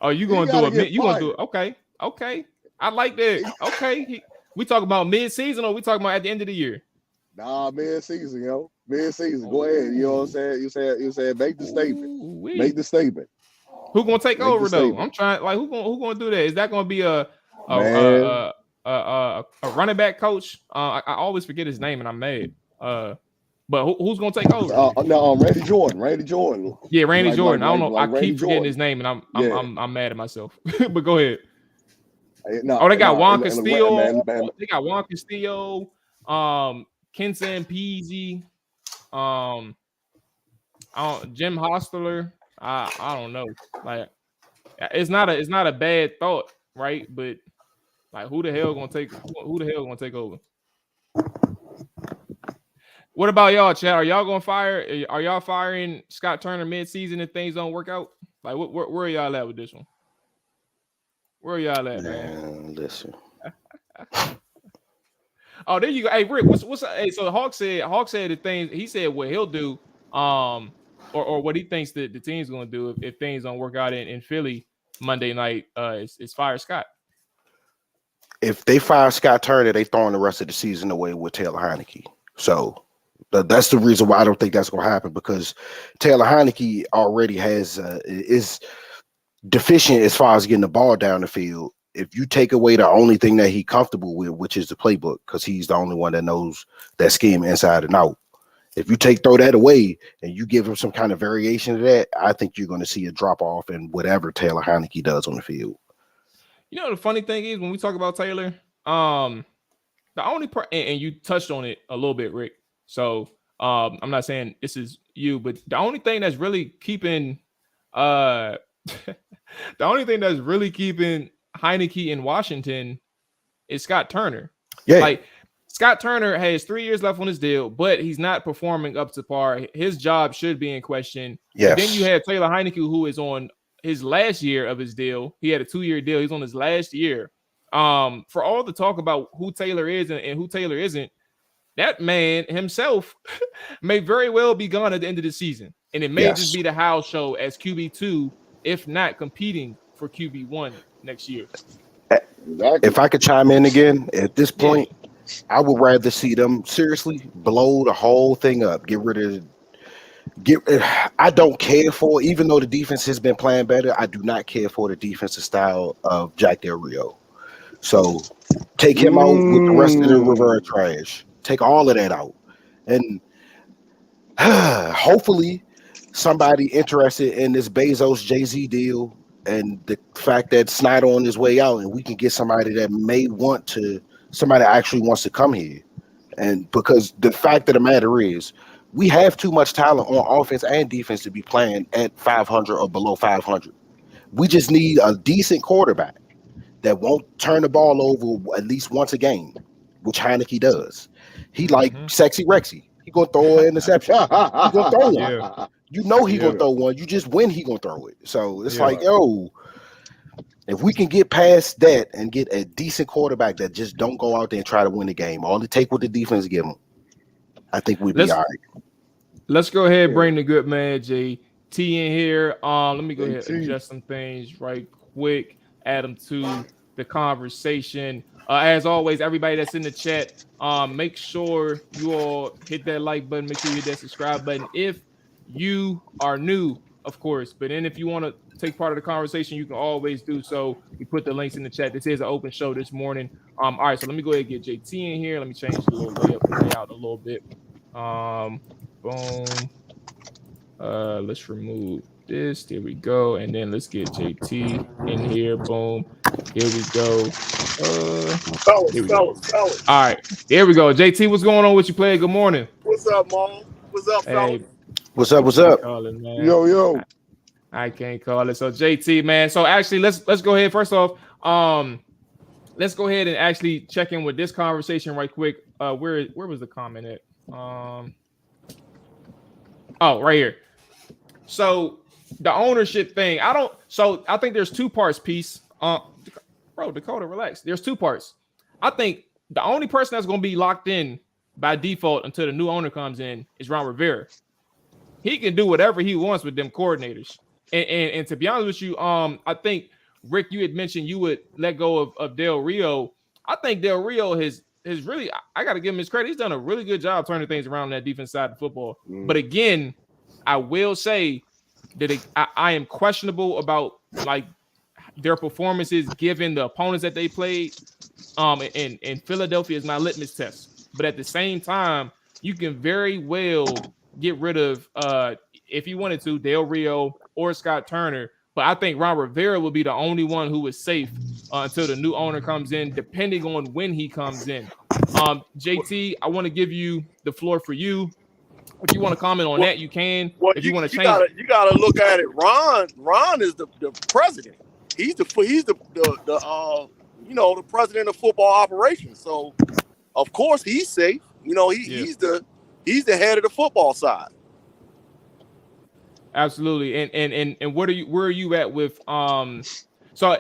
Oh, you gonna do it? You gonna do it? Okay. I like that. Okay. We talk about mid-season, or we talking about at the end of the year? Nah, mid-season, yo. Mid-season. Go ahead. You know what I'm saying? You said make the statement. Make the statement. Who gonna take over though? I'm trying. Like who gonna do that? Is that gonna be a running back coach? I always forget his name and I'm mad. But who's gonna take over? No, Randy Jordan. Yeah, Randy Jordan. I don't know. I keep forgetting his name and I'm mad at myself. But go ahead. They got Juan Castillo. They got Juan Castillo, Kenson Peasy, Jim Hostler. I don't know. Like, it's not a bad thought, right? But like, who the hell gonna take over? What about y'all, Chad? Are y'all gonna fire? Are y'all firing Scott Turner mid-season if things don't work out? Like, where are y'all at with this one? Where y'all at, man? Listen. Oh, there you go. Hey, Rick, what's hey? So Hawk said the things he said what he'll do, or what he thinks that the team's gonna do if things don't work out in Philly Monday night. Is fire Scott. If they fire Scott Turner, they throwing the rest of the season away with Taylor Heineke. So that's the reason why I don't think that's gonna happen, because Taylor Heineke already is deficient as far as getting the ball down the field. If you take away the only thing that he's comfortable with, which is the playbook, because he's the only one that knows that scheme inside and out. If you throw that away and you give him some kind of variation to that, I think you're going to see a drop off in whatever Taylor Heineke does on the field. You know, the funny thing is when we talk about Taylor, the only part, and you touched on it a little bit, Rick. So I'm not saying this is you, but the only thing that's really keeping Heineke in Washington is Scott Turner. Yeah. Like, Scott Turner has 3 years left on his deal, but he's not performing up to par. His job should be in question. Yes. And then you have Taylor Heineke, who is on his last year of his deal. He had a 2-year deal. He's on his last year. For all the talk about who Taylor is and who Taylor isn't, that man himself may very well be gone at the end of the season. And it may just be the house show as QB2, if not competing for QB1 next year. If I could chime in again, at this point, I would rather see them seriously blow the whole thing up. I don't care for, even though the defense has been playing better, I do not care for the defensive style of Jack Del Rio. So take him out with the rest of the Rivera trash. Take all of that out. And hopefully somebody interested in this Bezos Jay-Z deal and the fact that Snyder on his way out, and we can get somebody that somebody actually wants to come here. And because the fact of the matter is, we have too much talent on offense and defense to be playing at 500 or below 500. We just need a decent quarterback that won't turn the ball over at least once a game, which Heineke does. He like sexy Rexy. He gonna throw an interception. He gonna throw one. Yeah. You know he gonna throw one. You just when he gonna throw it. So it's like, yo, if we can get past that and get a decent quarterback that just don't go out there and try to win the game, only take what the defense give them, I think we'd be all right. Let's go ahead and bring the good man JT in here. Let me go ahead and adjust some things right quick. Add them to the conversation. As always, everybody that's in the chat, make sure you all hit that like button. Make sure you hit that subscribe button if you are new, of course. But then if you want to take part of the conversation, you can always do so. We put the links in the chat. This is an open show this morning. All right, so let me go ahead and get JT in here. Let me change the little layout a little bit. Boom. Let's remove this. There we go. And then let's get JT in here. Boom. Here we go. Fellas. All right. There we go. JT, what's going on with you, player? Good morning. What's up, Mom? What's up, fellas? What's up? Call it, man. Yo. I can't call it. So JT, man. So actually, let's go ahead. First off, let's go ahead and actually check in with this conversation right quick. Where was the comment at? Oh, right here. So the ownership thing, I think there's two parts, piece. Bro, Dakota, relax. There's two parts. I think the only person that's going to be locked in by default until the new owner comes in is Ron Rivera. He can do whatever he wants with them coordinators. And to be honest with you, I think, Rick, you had mentioned you would let go of Del Rio. I think Del Rio has really, I got to give him his credit. He's done a really good job turning things around on that defense side of football. But again, I will say that I am questionable about like their performances given the opponents that they played. And Philadelphia is my litmus test. But at the same time, you can very well get rid of, if you wanted to, Del Rio or Scott Turner. But I think Ron Rivera will be the only one who is safe until the new owner comes in, depending on when he comes in. JT, I want to give you the floor for you. If you want to comment on that, you can. If you want to change, you gotta look at it. Ron is the president. He's the president of football operations. So of course he's safe. He's the head of the football side. Absolutely. And where are you at with so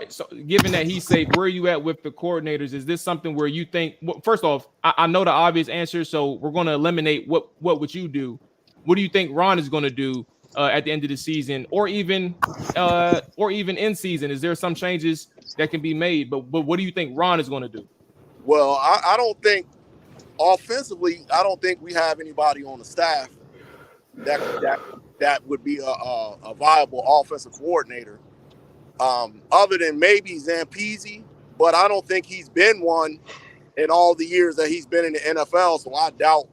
given that he's safe, where are you at with the coordinators? Is this something where you think, well, first off, I know the obvious answer, so we're going to eliminate what would you do? What do you think Ron is going to do at the end of the season, or even in season? Is there some changes that can be made? But what do you think Ron is going to do? Well, I don't think offensively, I don't think we have anybody on the staff that would be a viable offensive coordinator. Other than maybe Zampese, but I don't think he's been one in all the years that he's been in the NFL. So I doubt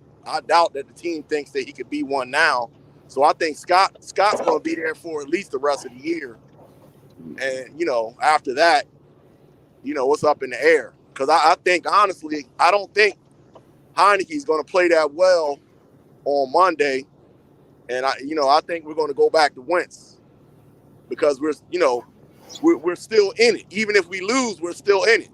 that the team thinks that he could be one now. So I think Scott's going to be there for at least the rest of the year. And, after that, what's up in the air. Because I think, honestly, I don't think Heineke's going to play that well on Monday. And, I think we're going to go back to Wentz because we're still in it. Even if we lose, we're still in it.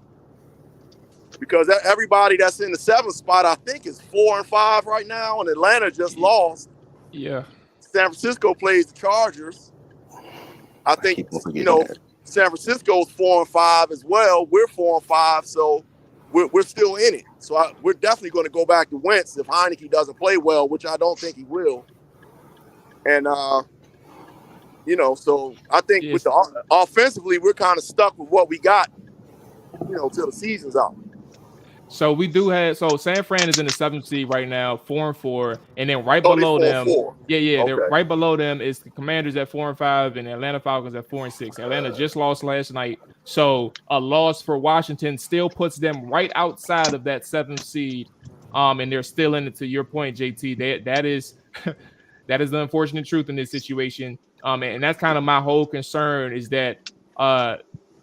Because everybody that's in the 7th spot, I think, is 4-5 right now, and Atlanta just lost. Yeah. San Francisco plays the Chargers. I think, San Francisco's 4-5 as well. We're 4-5, so we're still in it. So we're definitely going to go back to Wentz if Heineke doesn't play well, which I don't think he will. And so I think with the offensively, we're kind of stuck with what we got, till the season's out. So we do have San Fran is in the 7th seed right now, 4-4, and then right below them, okay. They're right below them is the Commanders at 4-5 and the Atlanta Falcons at 4-6. Atlanta just lost last night, so a loss for Washington still puts them right outside of that 7th seed, and they're still in it. To your point, JT, that is that is the unfortunate truth in this situation, and that's kind of my whole concern is that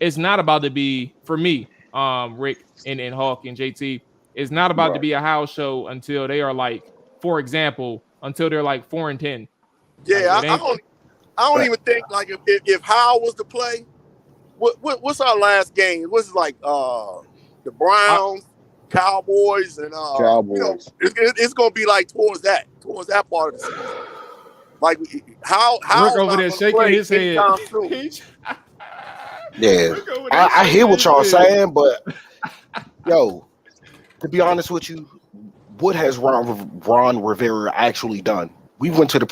it's not about to be for me. Rick and Hawk and JT, is not about to be a house show until they are like, for example, until they're like 4-10. Yeah, I don't even think like if Howell was to play, what's our last game? What's like the Browns, Cowboys, and Cowboys. It's gonna be like towards that part of the season. Like how Rick over there shaking his head. Yeah, I hear what y'all saying, but yo, to be honest with you, what has Ron Rivera actually done? We limped into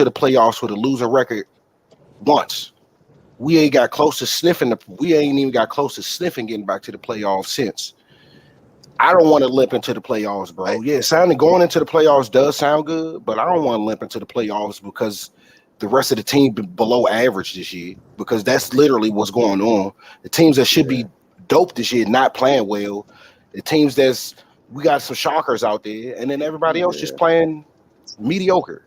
the playoffs with a losing record once. We ain't even got close to sniffing getting back to the playoffs since. I don't want to limp into the playoffs, bro. Yeah, going into the playoffs does sound good, but I don't want to limp into the playoffs because the rest of the team below average this year. Because that's literally what's going on. The teams that should be dope this year not playing well. The teams we got some shockers out there, and then everybody else just playing mediocre.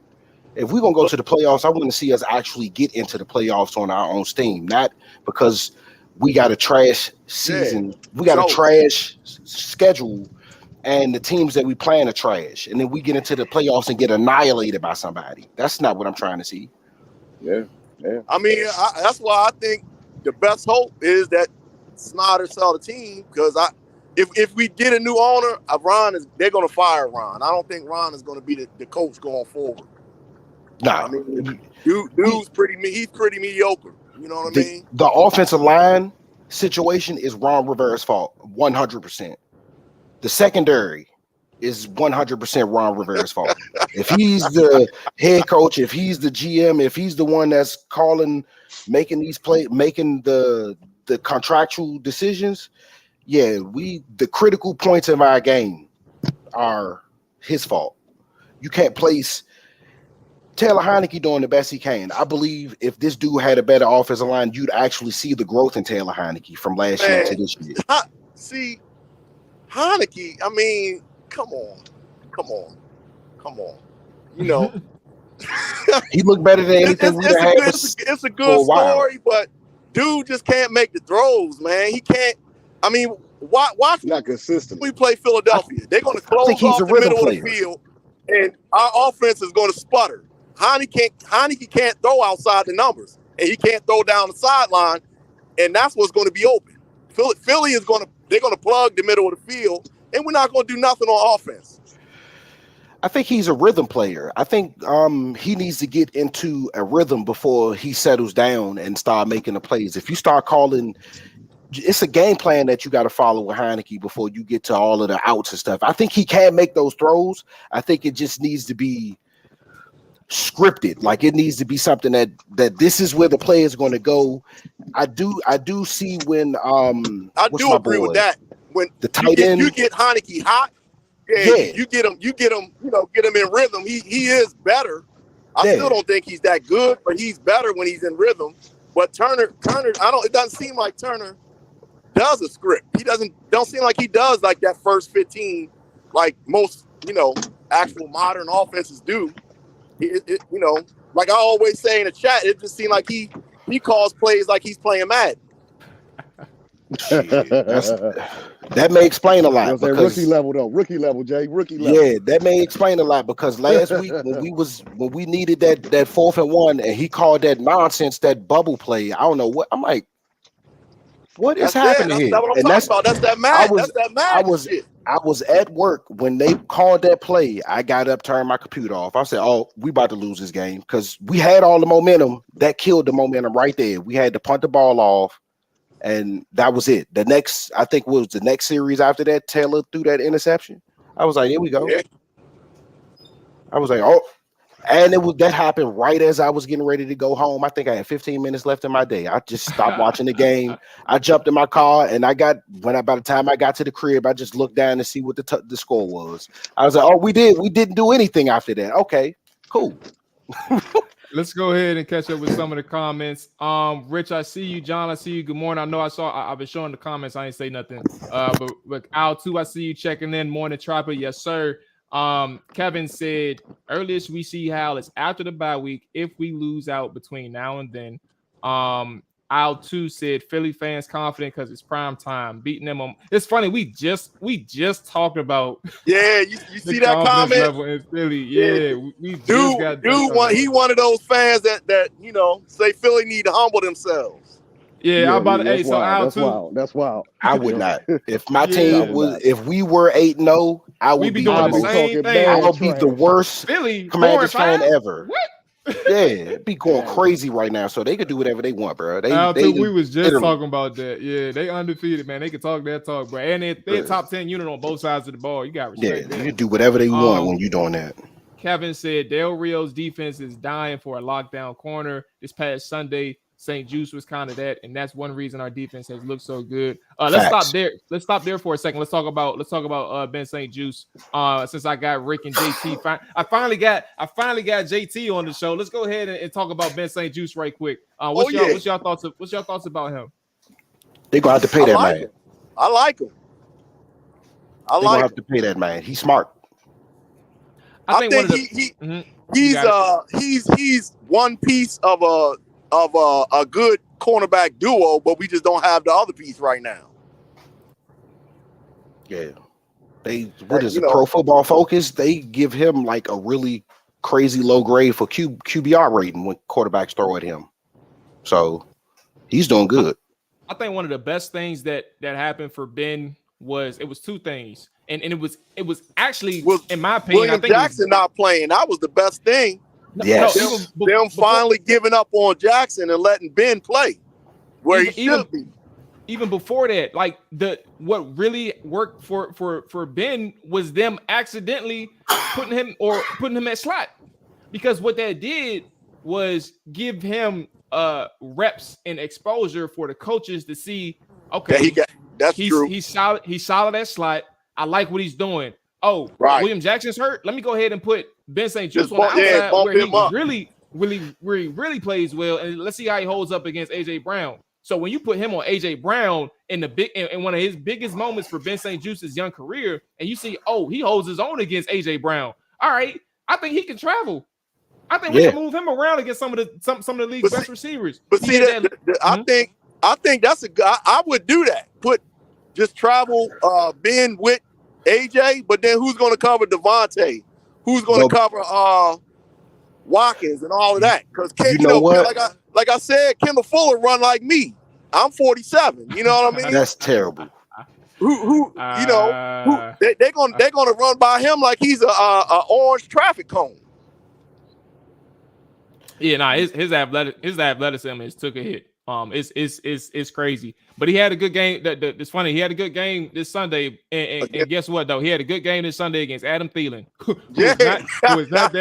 If we're gonna go to the playoffs, I want to see us actually get into the playoffs on our own steam, not because we got a trash season. We got a trash schedule, and the teams that we playing are trash. And then we get into the playoffs and get annihilated by somebody. That's not what I'm trying to see. Yeah. I mean, that's why I think the best hope is that Snyder sell the team, because if we get a new owner, they're going to fire Ron. I don't think Ron is going to be the coach going forward. Nah, I mean, he's pretty mediocre. You know what I mean? The offensive line situation is Ron Rivera's fault, 100%. The secondary is 100% Ron Rivera's fault. If he's the head coach, if he's the GM, if he's the one that's making the contractual decisions, the critical points of our game are his fault. You can't place Taylor Heineke doing the best he can. I believe if this dude had a better offensive line, you'd actually see the growth in Taylor Heineke from last year to this year. See, Heineke, I mean, come on. You know, he looked better than anything we had. It's a good story, but dude just can't make the throws, man. He can't. I mean, watch. Not consistent. We play Philadelphia. They're going to close off the middle of the field, and our offense is going to sputter. Heineke can't throw outside the numbers, and he can't throw down the sideline, and that's what's going to be open. Philly they're going to plug the middle of the field, and we're not going to do nothing on offense. I think he's a rhythm player. I think he needs to get into a rhythm before he settles down and start making the plays. If you start calling, it's a game plan that you got to follow with Heineke before you get to all of the outs and stuff. I think he can make those throws. I think it just needs to be scripted. Like it needs to be something that this is where the play is going to go. I do see when I do agree with that. When the tight end, you get Heineke hot. You get him, get him in rhythm. He is better. I still don't think he's that good, but he's better when he's in rhythm. But Turner, it doesn't seem like Turner does a script. He don't seem like he does like that first 15, like most, actual modern offenses do. Like I always say in the chat, it just seemed like he calls plays like he's playing Madden. That may explain a lot. Rookie level, Jay. Rookie level. Yeah, that may explain a lot because last week when we needed that 4th and 1 and he called that nonsense, that bubble play. I don't know what I'm like. What is happening here? That's what I'm talking about. That's that mad. Shit. I was at work when they called that play. I got up, turned my computer off. I said, "Oh, we about to lose this game," because we had all the momentum. That killed the momentum right there. We had to punt the ball off. And that was it. The next series after that, Taylor threw that interception. I was like, here we go. Yeah. I was like, oh, and that happened right as I was getting ready to go home. I think I had 15 minutes left in my day. I just stopped watching the game. I jumped in my car, and by the time I got to the crib, I just looked down to see what the score was. I was like, oh, we didn't do anything after that. Okay, cool. Let's go ahead and catch up with some of the comments. Rich, I see you. John, I see you. Good morning. I know I've been showing the comments. I ain't say nothing. But Al too, I see you checking in. Morning, Trapper. Yes, sir. Kevin said earliest we see Hal is after the bye week if we lose out between now and then. Al too said Philly fans confident because it's prime time beating them on. It's funny we just talked about you see that comment level in Philly. We just got he one of those fans that say Philly need to humble themselves. I'm about to. Hey, so Al too. That's wild. I would not. If my team if we were 8-0, I would be doing the same thing. I would be the worst Philly Commanders fan ever. What? It'd be going crazy right now, so they could do whatever they want, bro. We was just talking about that. Yeah, they undefeated, man. They can talk that talk, bro. And they're top 10 unit on both sides of the ball. You got respect. Yeah, you do whatever they want when you're doing that. Kevin said Del Rio's defense is dying for a lockdown corner. This past Sunday, St. Juice was kind of that, and that's one reason our defense has looked so good. Let's stop there. Let's stop there for a second. Let's talk about Ben St. Juice. Since I got Rick and JT, I finally got JT on the show. Let's go ahead and talk about Ben St. Juice right quick. What's your thoughts about him? They gonna have to pay that man. I like him. They gonna have to pay that man. He's smart. I think he's one piece of a good cornerback duo, but we just don't have the other piece right now. Yeah. Pro Football Focus? They give him like a really crazy low grade for QBR rating when quarterbacks throw at him. So he's doing good. I think one of the best things that happened for Ben was two things. And it was actually, in my opinion, William Jackson not playing. That was the best thing. Yes. Them finally giving up on Jackson and letting Ben play where he should be. Even before that, like what really worked for Ben was them accidentally putting him at slot, because what that did was give him reps and exposure for the coaches to see. Okay, he's true. He's solid. He's solid at slot. I like what he's doing. Oh, right. William Jackson's hurt. Let me go ahead and put Ben St. Juice on the outside where he really plays well, and let's see how he holds up against AJ Brown. So when you put him on AJ Brown in one of his biggest moments for Ben St. Juice's young career, and you see, he holds his own against AJ Brown. All right, I think he can travel. I think we can move him around against some of the league's best receivers. But I think that's I would do that. Just travel Ben with AJ, but then who's going to cover Devontae? Who's going to cover Watkins and all of that? Because like I said, Kendall Fuller run like me. I'm 47. You know what I mean? That's terrible. They're gonna run by him like he's a orange traffic cone. Yeah, his athleticism took a hit. It's crazy, but he had a good game. It's funny. He had a good game this Sunday, and guess what? Though he had a good game this Sunday against Adam Thielen, who is not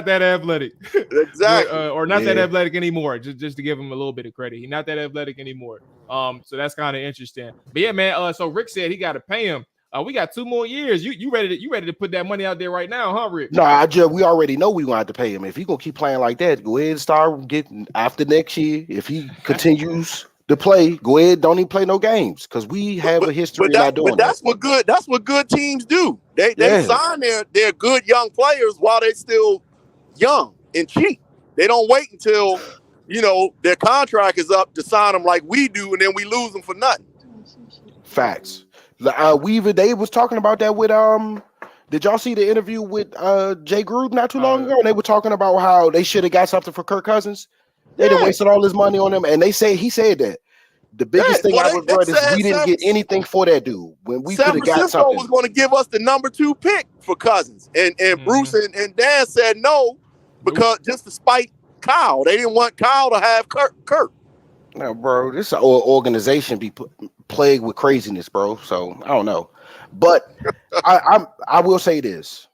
that athletic, exactly, or not that athletic anymore. Just to give him a little bit of credit, he's not that athletic anymore. So that's kind of interesting. But yeah, man. So Rick said he got to pay him. We got 2 more years. You ready to put that money out there right now, huh, Rick? No, we already know we gonna have to pay him. If he gonna keep playing like that, go ahead and start getting after next year. If he continues to play, go ahead, don't even play no games, because we have a history not doing that. That's what good teams do. They sign their good young players while they're still young and cheap. They don't wait until their contract is up to sign them like we do, and then we lose them for nothing. Facts. They was talking about that with did y'all see the interview with Jay Gruden not too long ago? And they were talking about how they should have got something for Kirk Cousins. They done wasted all his money on him, and he said that the biggest thing I regret is we didn't get anything for that dude when we could have got something. Was going to give us the number 2 pick for Cousins, and Bruce and Dan said no because just to spite Kyle, they didn't want Kyle to have Kirk. No, bro, this organization be plagued with craziness, bro. So I don't know, but I will say this: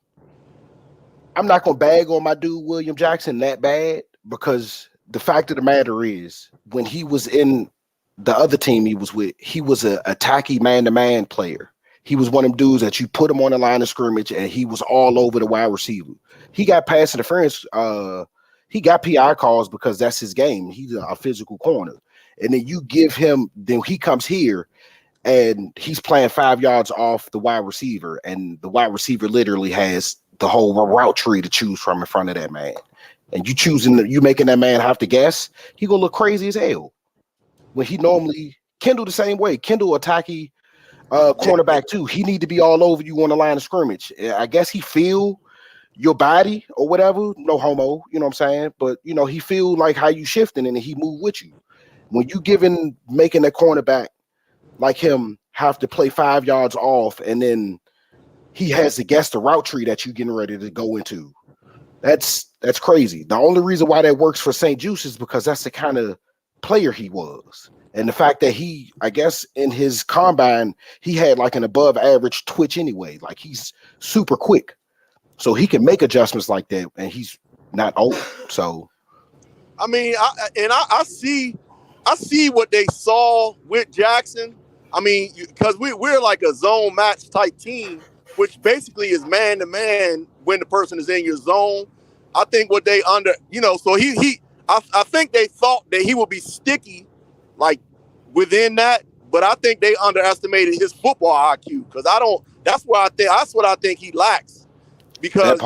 I'm not gonna bag on my dude William Jackson that bad, because the fact of the matter is, when he was in the other team he was with, he was a attacky man-to-man player. He was one of them dudes that you put him on the line of scrimmage and he was all over the wide receiver. He got pass interference. He got PI calls because that's his game. He's a physical corner. And then you give him, then he comes here and he's playing 5 yards off the wide receiver, and the wide receiver literally has the whole route tree to choose from in front of that man. And you making that man have to guess, he gonna look crazy as hell. When he normally, Kendall the same way. Kendall attacky cornerback too. He need to be all over you on the line of scrimmage. I guess he feel your body or whatever, no homo, you know what I'm saying? But he feel like how you shifting and he move with you. When you making a cornerback like him have to play 5 yards off, and then he has to guess the route tree that you getting ready to go into, that's crazy. The only reason why that works for St. Juice is because that's the kind of player he was. And the fact that he, I guess in his combine, he had like an above average twitch anyway. Like he's super quick. So he can make adjustments like that, and he's not old. So I mean, I see what they saw with Jackson. I mean, because we're like a zone match type team, which basically is man to man when the person is in your zone. I think what they so I think they thought that he would be sticky, like within that, but I think they underestimated his football IQ because that's what I think he lacks. Because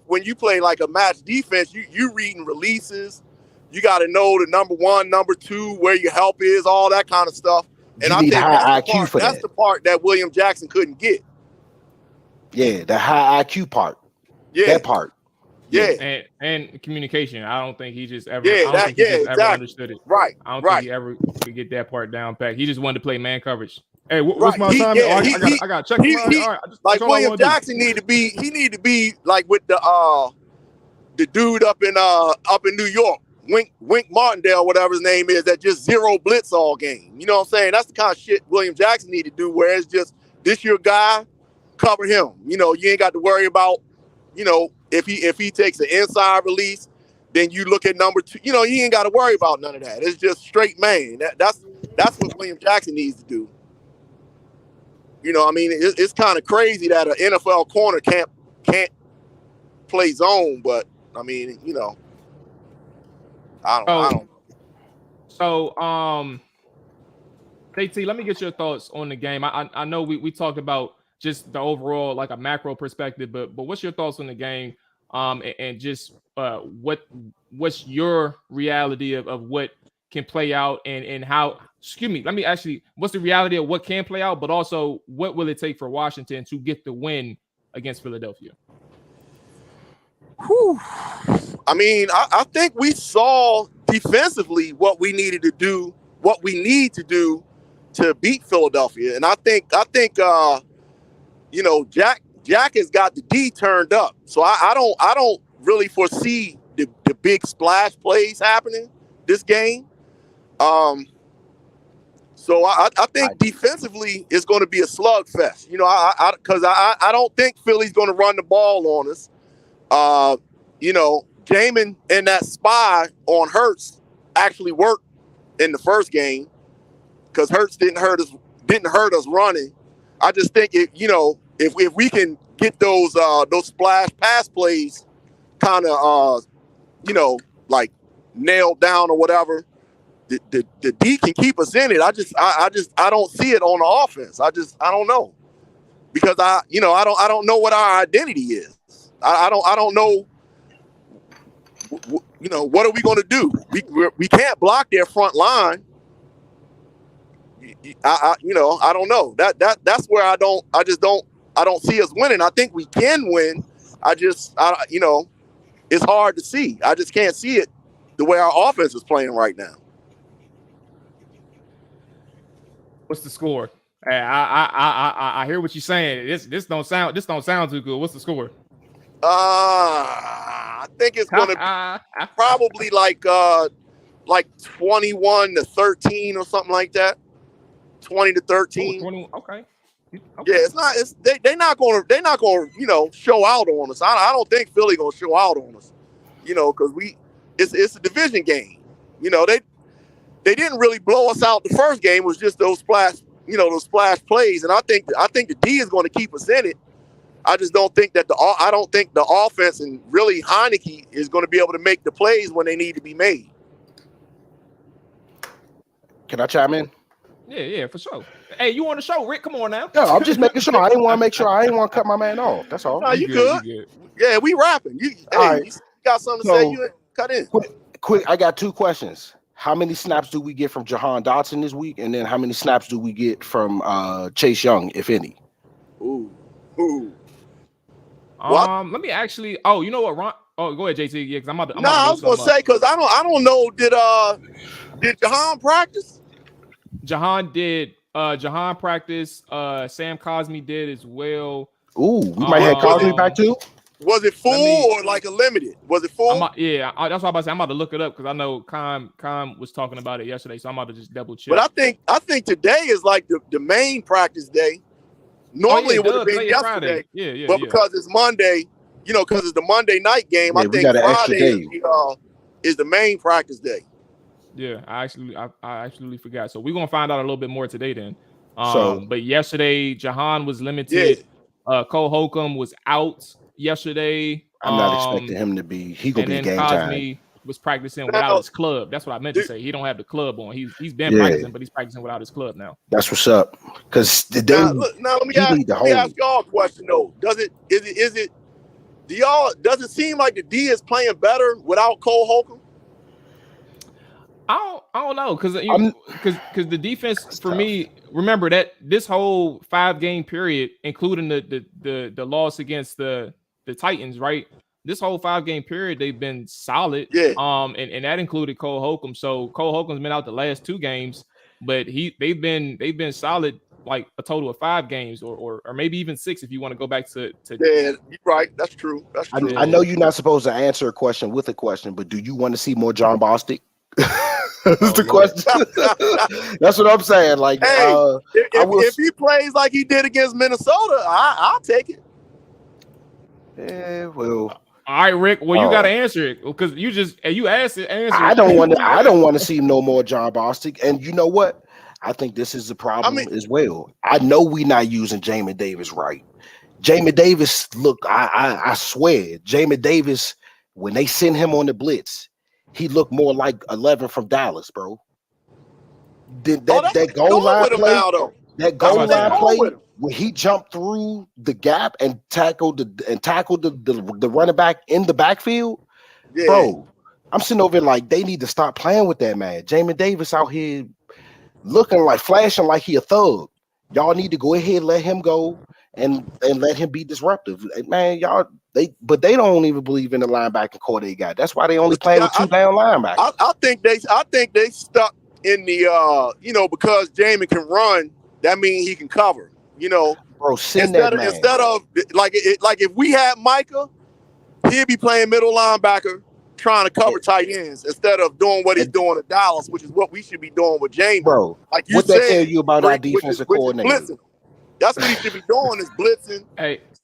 when you play like a match defense, you reading releases, you got to know the number one, number two, where your help is, all that kind of stuff. And I think that's the part that William Jackson couldn't get. Yeah, the high IQ part. Yeah, that part. Yeah, and communication. I don't think he just ever. Ever understood it. Right. I don't think he ever could get that part down pat. He just wanted to play man coverage. Hey, what's my time? I got to check. Like William Jackson need to be like with the dude up in New York, Wink Martindale, whatever his name is, that just zero blitz all game. You know what I'm saying? That's the kind of shit William Jackson need to do. Where it's just this your guy, cover him. You know, you ain't got to worry about. You know, if he takes an inside release, then you look at number two. You know, you ain't got to worry about none of that. It's just straight man. That's what William Jackson needs to do. You know, I mean, it's kind of crazy that an NFL corner can't play zone, but I mean, you know, I don't. So, KT, let me get your thoughts on the game. I know we talked about just the overall, like a macro perspective, but what's your thoughts on the game? And just what's your reality of what can play out and how? Excuse me. Let me actually. What's the reality of what can play out, but also what will it take for Washington to get the win against Philadelphia? Whew. I mean, I think we saw defensively what we needed to do, what we need to do to beat Philadelphia, and I think you know, Jack has got the D turned up, so I don't really foresee the big splash plays happening this game. So I think defensively it's going to be a slugfest. You know, because I don't think Philly's going to run the ball on us. You know, Jamin and that spy on Hurts actually worked in the first game because Hurts didn't hurt us running. I just think if we can get those splash pass plays kind of like nailed down or whatever, the D can keep us in it. I don't see it on the offense. I don't know, because I don't know what our identity is. I don't know. You know, what are we going to do? We can't block their front line. I don't know. That's where I don't see us winning. I think we can win. It's hard to see. I just can't see it the way our offense is playing right now. What's the score? I hear what you're saying. This don't sound too good. What's the score? I think it's going to be probably like 21-13 or something like that. 20-13. 20, okay. Yeah, they're not going to show out on us. I don't think Philly going to show out on us. You know, because it's a division game. You know, they didn't really blow us out the first game. It was just those splash plays, and I think the D is going to keep us in it. I just don't think that the offense and really Heineke is going to be able to make the plays when they need to be made. Can I chime in? Yeah, for sure. Hey, you on the show, Rick? Come on now. No, I'm just making sure. I didn't want to cut my man off. That's all. No, you good. Yeah, we rapping. You got something to say? You cut in. Quick, I got two questions. How many snaps do we get from Jahan Dotson this week? And then how many snaps do we get from Chase Young, if any? Ooh. Let me actually. Oh, you know what, Ron? Oh, go ahead, JT. Yeah, because I'm about to. I was gonna say, because I don't know. Did Jahan practice? Jahan did. Jahan practiced. Sam Cosmi did as well. Ooh, we might have Cosmi back too. Was it full or like a limited? Was it full? That's what I'm about to say. I'm about to look it up because I know Khan was talking about it yesterday, so I'm about to just double check. But I think today is like the main practice day. Normally it would have been yesterday. But because it's Monday, because it's the Monday night game, I think Friday is the main practice day. Yeah, I actually forgot. So we're gonna find out a little bit more today then. So- But yesterday Jahan was limited. Cole Holcomb was out yesterday. I'm not expecting him to be. He gonna And be then game time. Cosme was practicing Now- without his club. That's what I meant to say. He don't have the club on. He's been Yeah. practicing, but he's practicing without his club now. That's what's up. Because Now let me ask y'all a question though. Does it seem like the D is playing better without Cole Holcomb? I don't know because the defense for me, remember that this whole 5-game period, including the loss against the Titans, right? This whole 5-game period, they've been solid. Yeah. And that included Cole Holcomb. So Cole Holcomb's been out the last 2 games, but they've been solid like a total of 5 games or maybe even 6 if you want to go back to. Yeah, you're right. That's true. That's true. I know you're not supposed to answer a question with a question, but do you want to see more John Bostic? That's the question. That's what I'm saying. Like, hey, if he plays like he did against Minnesota, I'll take it. Yeah, well. All right, Rick. Well, you got to answer it because you asked it. Answer I don't want to see no more John Bostic. And you know what? I think this is the problem as well. I know we're not using Jamin Davis right. Jamin Davis, look, I swear, Jamin Davis, when they send him on the blitz, he looked more like 11 from Dallas, bro. That goal line play, when he jumped through the gap and tackled the running back in the backfield, bro. I'm sitting over here like they need to stop playing with that man. Jamin Davis out here flashing like he a thug. Y'all need to go ahead and let him go and let him be disruptive. Man, they don't even believe in the linebacking core they got. That's why they only play with 2 down linebackers. I think they stuck in the because Jamin can run, that means he can cover. Bro, send that man. Instead of like if we had Micah, he'd be playing middle linebacker trying to cover tight ends instead of doing what he's doing at Dallas, which is what we should be doing with Jamin. Bro, like you what said, that tell you about our defensive coordinator? That's what he should be doing is blitzing,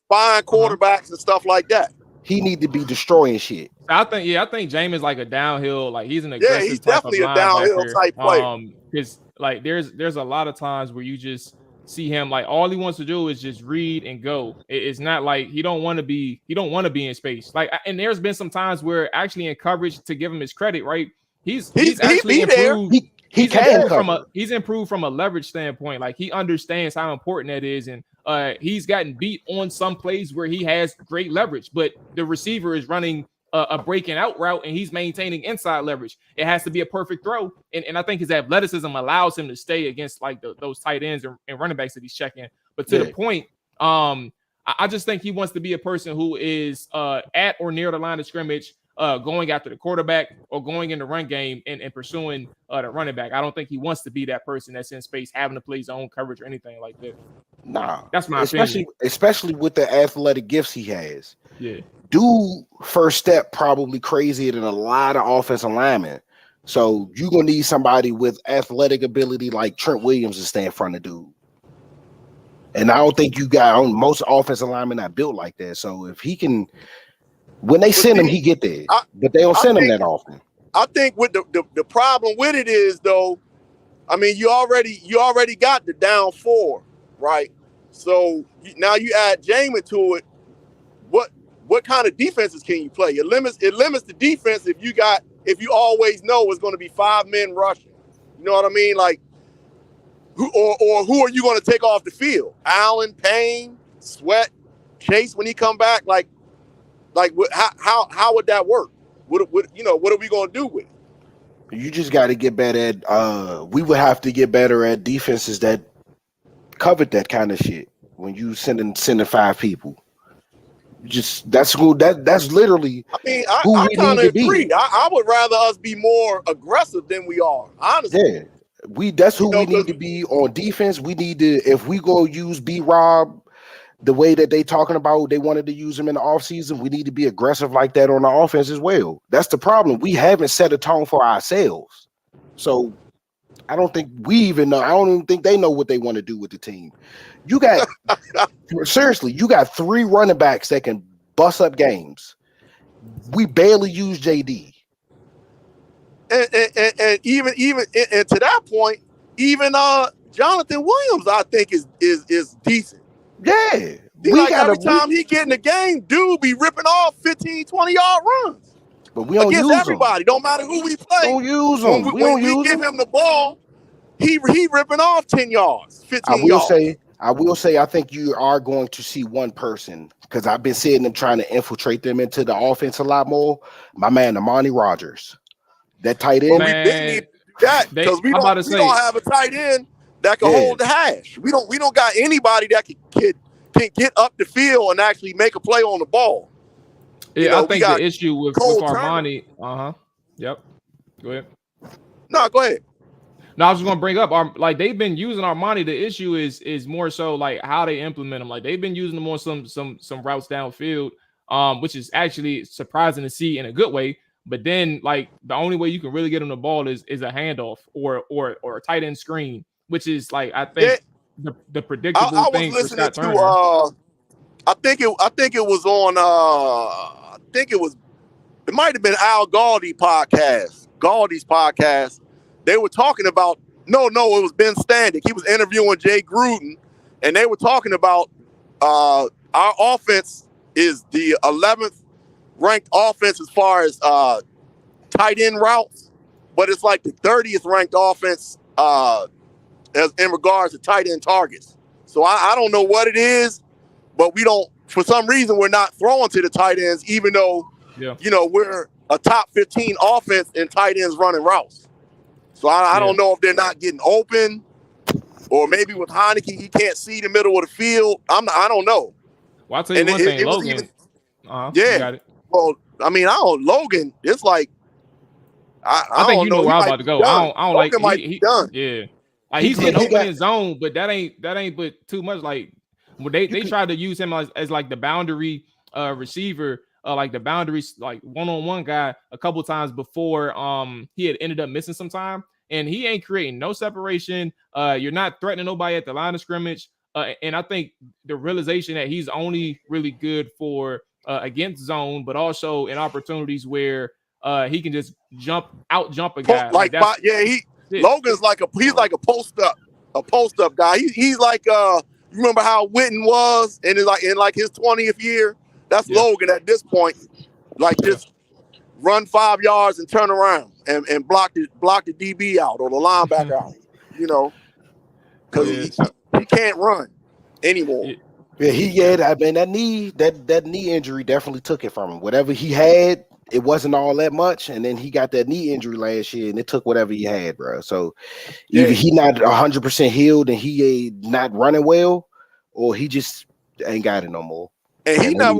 fine quarterbacks and stuff like that. He need to be destroying shit. I think Jamin's like a downhill, like he's an aggressive. Yeah, he's definitely a downhill type player. Because like there's a lot of times where you just see him like all he wants to do is just read and go. It's not like he don't want to be in space. Like, and there's been some times where actually in coverage, to give him his credit, right? He's actually improved. He's improved from a leverage standpoint. Like he understands how important that is, and he's gotten beat on some plays where he has great leverage, but the receiver is running a breaking out route and he's maintaining inside leverage. It has to be a perfect throw, and I think his athleticism allows him to stay against like those tight ends and running backs that he's checking. But to the point, I just think he wants to be a person who is at or near the line of scrimmage, going after the quarterback or going in the run game and pursuing the running back. I don't think he wants to be that person that's in space having to play zone coverage or anything like that. Nah, that's my opinion. Especially with the athletic gifts he has. Yeah. Dude, first step probably crazier than a lot of offensive linemen. So you're gonna need somebody with athletic ability like Trent Williams to stay in front of dude. And I don't think most offensive linemen not built like that. So if he can, when they send him, he get there. But they don't send him that often. I think with the problem with it is though, I mean you already got the down 4, right? So now you add Jamin to it. What kind of defenses can you play? It limits the defense if you always know it's going to be 5 men rushing. You know what I mean? Like who are you going to take off the field? Allen, Payne, Sweat, Chase when he come back? Like how would that work? What are we going to do with it? You just got to get better at. We would have to get better at defenses that covered that kind of shit. When you sending 5 people. That's literally. I mean, I kind of agree. I would rather us be more aggressive than we are. Honestly, yeah, that's who we need to be on defense. We need to, if we go use B-Rob the way that they talking about, they wanted to use him in the offseason. We need to be aggressive like that on the offense as well. That's the problem. We haven't set a tone for ourselves. So I don't think we even know. I don't even think they know what they want to do with the team. You got seriously, you got 3 running backs that can bust up games. We barely use JD. and even and to that point, even Jonathan Williams, I think is decent. Yeah, See, we like gotta, every time he get in the game, dude be ripping off 15, 20-yard runs but we don't against use them. everybody. Don't matter who we play. Don't use When them. we, We don't when we use give them. him the ball, he ripping off 10 yards, 15 yards. I will say, I think you are going to see one person, because I've been seeing them trying to infiltrate them into the offense a lot more. My man, Amani Rogers, that tight end. But we didn't need that because we don't have a tight end that can hold the hash. We don't got anybody that can get up the field and actually make a play on the ball. Yeah, I think the issue with Armani. Yep. Go ahead. No, go ahead. No, I was just gonna bring up like they've been using Armani. The issue is more so like how they implement them. Like they've been using them on some routes downfield, which is actually surprising to see in a good way. But then like the only way you can really get them the ball is a handoff or a tight end screen, which is like I think the predictable thing for Scott Turner. I think it was on it might have been Al Galdi's podcast. They were talking about no, it was Ben Standick. He was interviewing Jay Gruden, and they were talking about our offense is the 11th ranked offense as far as tight end routes, but it's like the 30th ranked offense as in regards to tight end targets. So I don't know what it is, but we don't, for some reason, we're not throwing to the tight ends, even though we're a top 15 offense in tight ends running routes. So I don't know if they're not getting open, or maybe with Heineke he can't see the middle of the field. I don't know. Well, I'll tell you one thing, Logan. You got it. Well, I mean, Logan. It's like I think don't know where I'm about to go. I don't like. He done. Yeah, like he's getting open in zone, but that ain't but too much. Like they tried to use him as like the boundary receiver. Like the boundaries, like one-on-one guy a couple times before he had ended up missing some time, and he ain't creating no separation. You're not threatening nobody at the line of scrimmage. And I think the realization that he's only really good for against zone, but also in opportunities where he can just jump a guy. Logan's like he's like a post up guy. He's like you remember how Witten was in his 20th year? That's Logan at this point. Like just run 5 yards and turn around and block the DB out or the linebacker out. Because he can't run anymore. I mean that knee injury definitely took it from him. Whatever he had, it wasn't all that much, and then he got that knee injury last year, and it took whatever he had, bro. So either he not 100% healed and he not running well, or he just ain't got it no more. And he never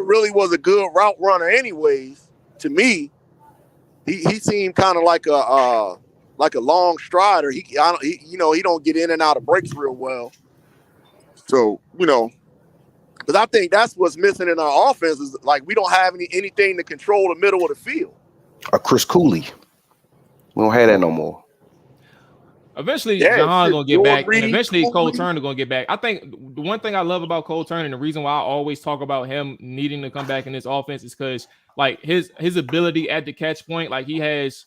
really was a good route runner, anyways. To me, he seemed kind of like a long strider. He don't get in and out of breaks real well. So because I think that's what's missing in our offense is like we don't have anything to control the middle of the field. Chris Cooley, we don't have that no more. Eventually, Jahan's gonna get back, and eventually Cole Turner gonna get back. I think the one thing I love about Cole Turner, and the reason why I always talk about him needing to come back in this offense, is because like his ability at the catch point, like he has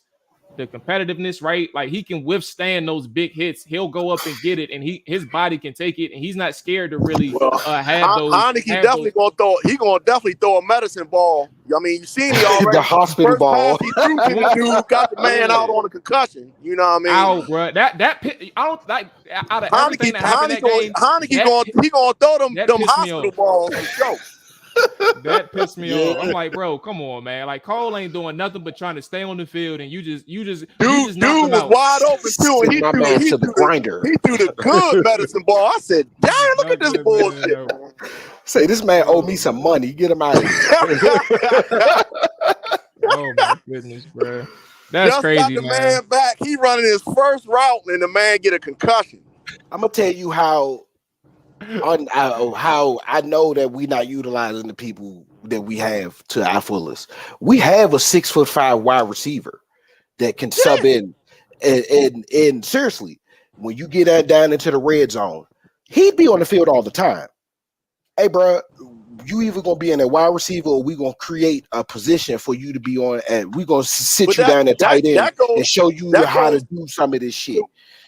the competitiveness, right? Like he can withstand those big hits. He'll go up and get it, and his body can take it, and he's not scared to really have those. Heineke definitely throw a medicine ball. I mean, you seen he already the hospital first ball. He threw to the dude, got the man out on a concussion. You know what I mean? Ow, bro. I don't like out of everything that happened that game. Heineke gonna throw them hospital balls for sure. That pissed me off. I'm like, bro, come on, man. Like Cole ain't doing nothing but trying to stay on the field, and you just dude was wide open too, and he threw the good medicine ball. I said, damn, look at this bullshit. Say this man owe me some money. Get him out of here. Oh my goodness, bro. That's just crazy, got the man back. He running his first route, and the man get a concussion. I'm gonna tell you how I know that we're not utilizing the people that we have to our fullest. We have a 6'5" wide receiver that can sub in, and seriously, when you get that down into the red zone, he'd be on the field all the time. Hey, bro, you either gonna be in a wide receiver or we gonna create a position for you to be on, and we gonna sit you down at tight end and show you how to do some of this shit.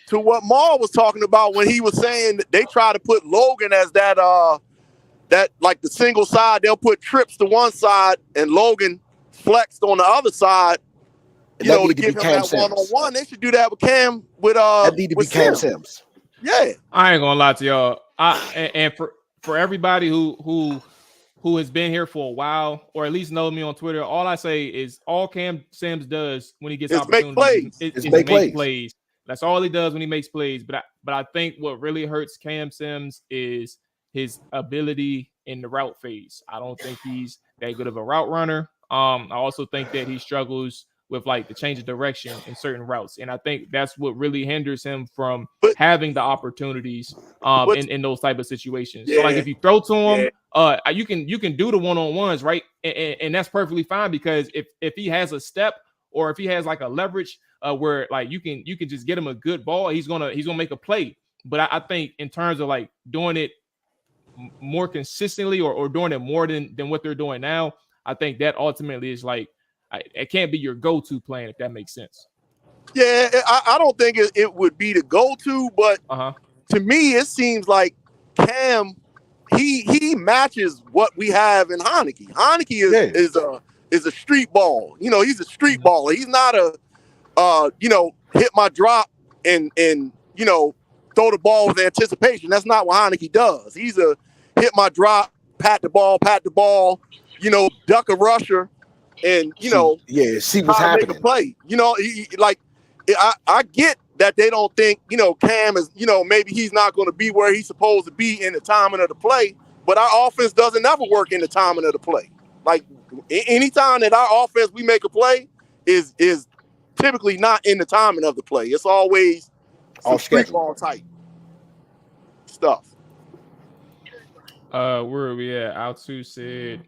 To what Mual was talking about when he was saying that they try to put Logan as that like the single side. They'll put Trips to one side and Logan flexed on the other side. You know, to give him that one-on-one. They should do that with Cam. That need to be Cam Sims. Yeah, I ain't gonna lie to y'all. And for everybody who has been here for a while, or at least knows me on Twitter, all I say is all Cam Sims does when he gets opportunities is make plays. That's all he does when he makes plays. But I think what really hurts Cam Sims is his ability in the route phase. I don't think he's that good of a route runner. I also think that he struggles with like the change of direction in certain routes. And I think that's what really hinders him from having the opportunities in those type of situations. So like if you throw to him, you can do the one-on-ones, right? And that's perfectly fine, because if he has a step or if he has like a leverage where like you can just get him a good ball, he's gonna make a play. But I think in terms of like doing it more consistently or doing it more than what they're doing now, I think that ultimately is like, it can't be your go-to plan, if that makes sense. Yeah, I don't think it would be the go-to, but to me, it seems like Cam, he matches what we have in Heineke. Heineke is a street ball. You know, he's a street baller. He's not a hit my drop and throw the ball with anticipation. That's not what Heineke does. He's a hit my drop, pat the ball, duck a rusher. And see what's happening. Make a play. I get that they don't think Cam is maybe he's not going to be where he's supposed to be in the timing of the play. But our offense doesn't ever work in the timing of the play. Like anytime that our offense we make a play is typically not in the timing of the play. It's always off street ball type stuff. Where are we at? Altu said,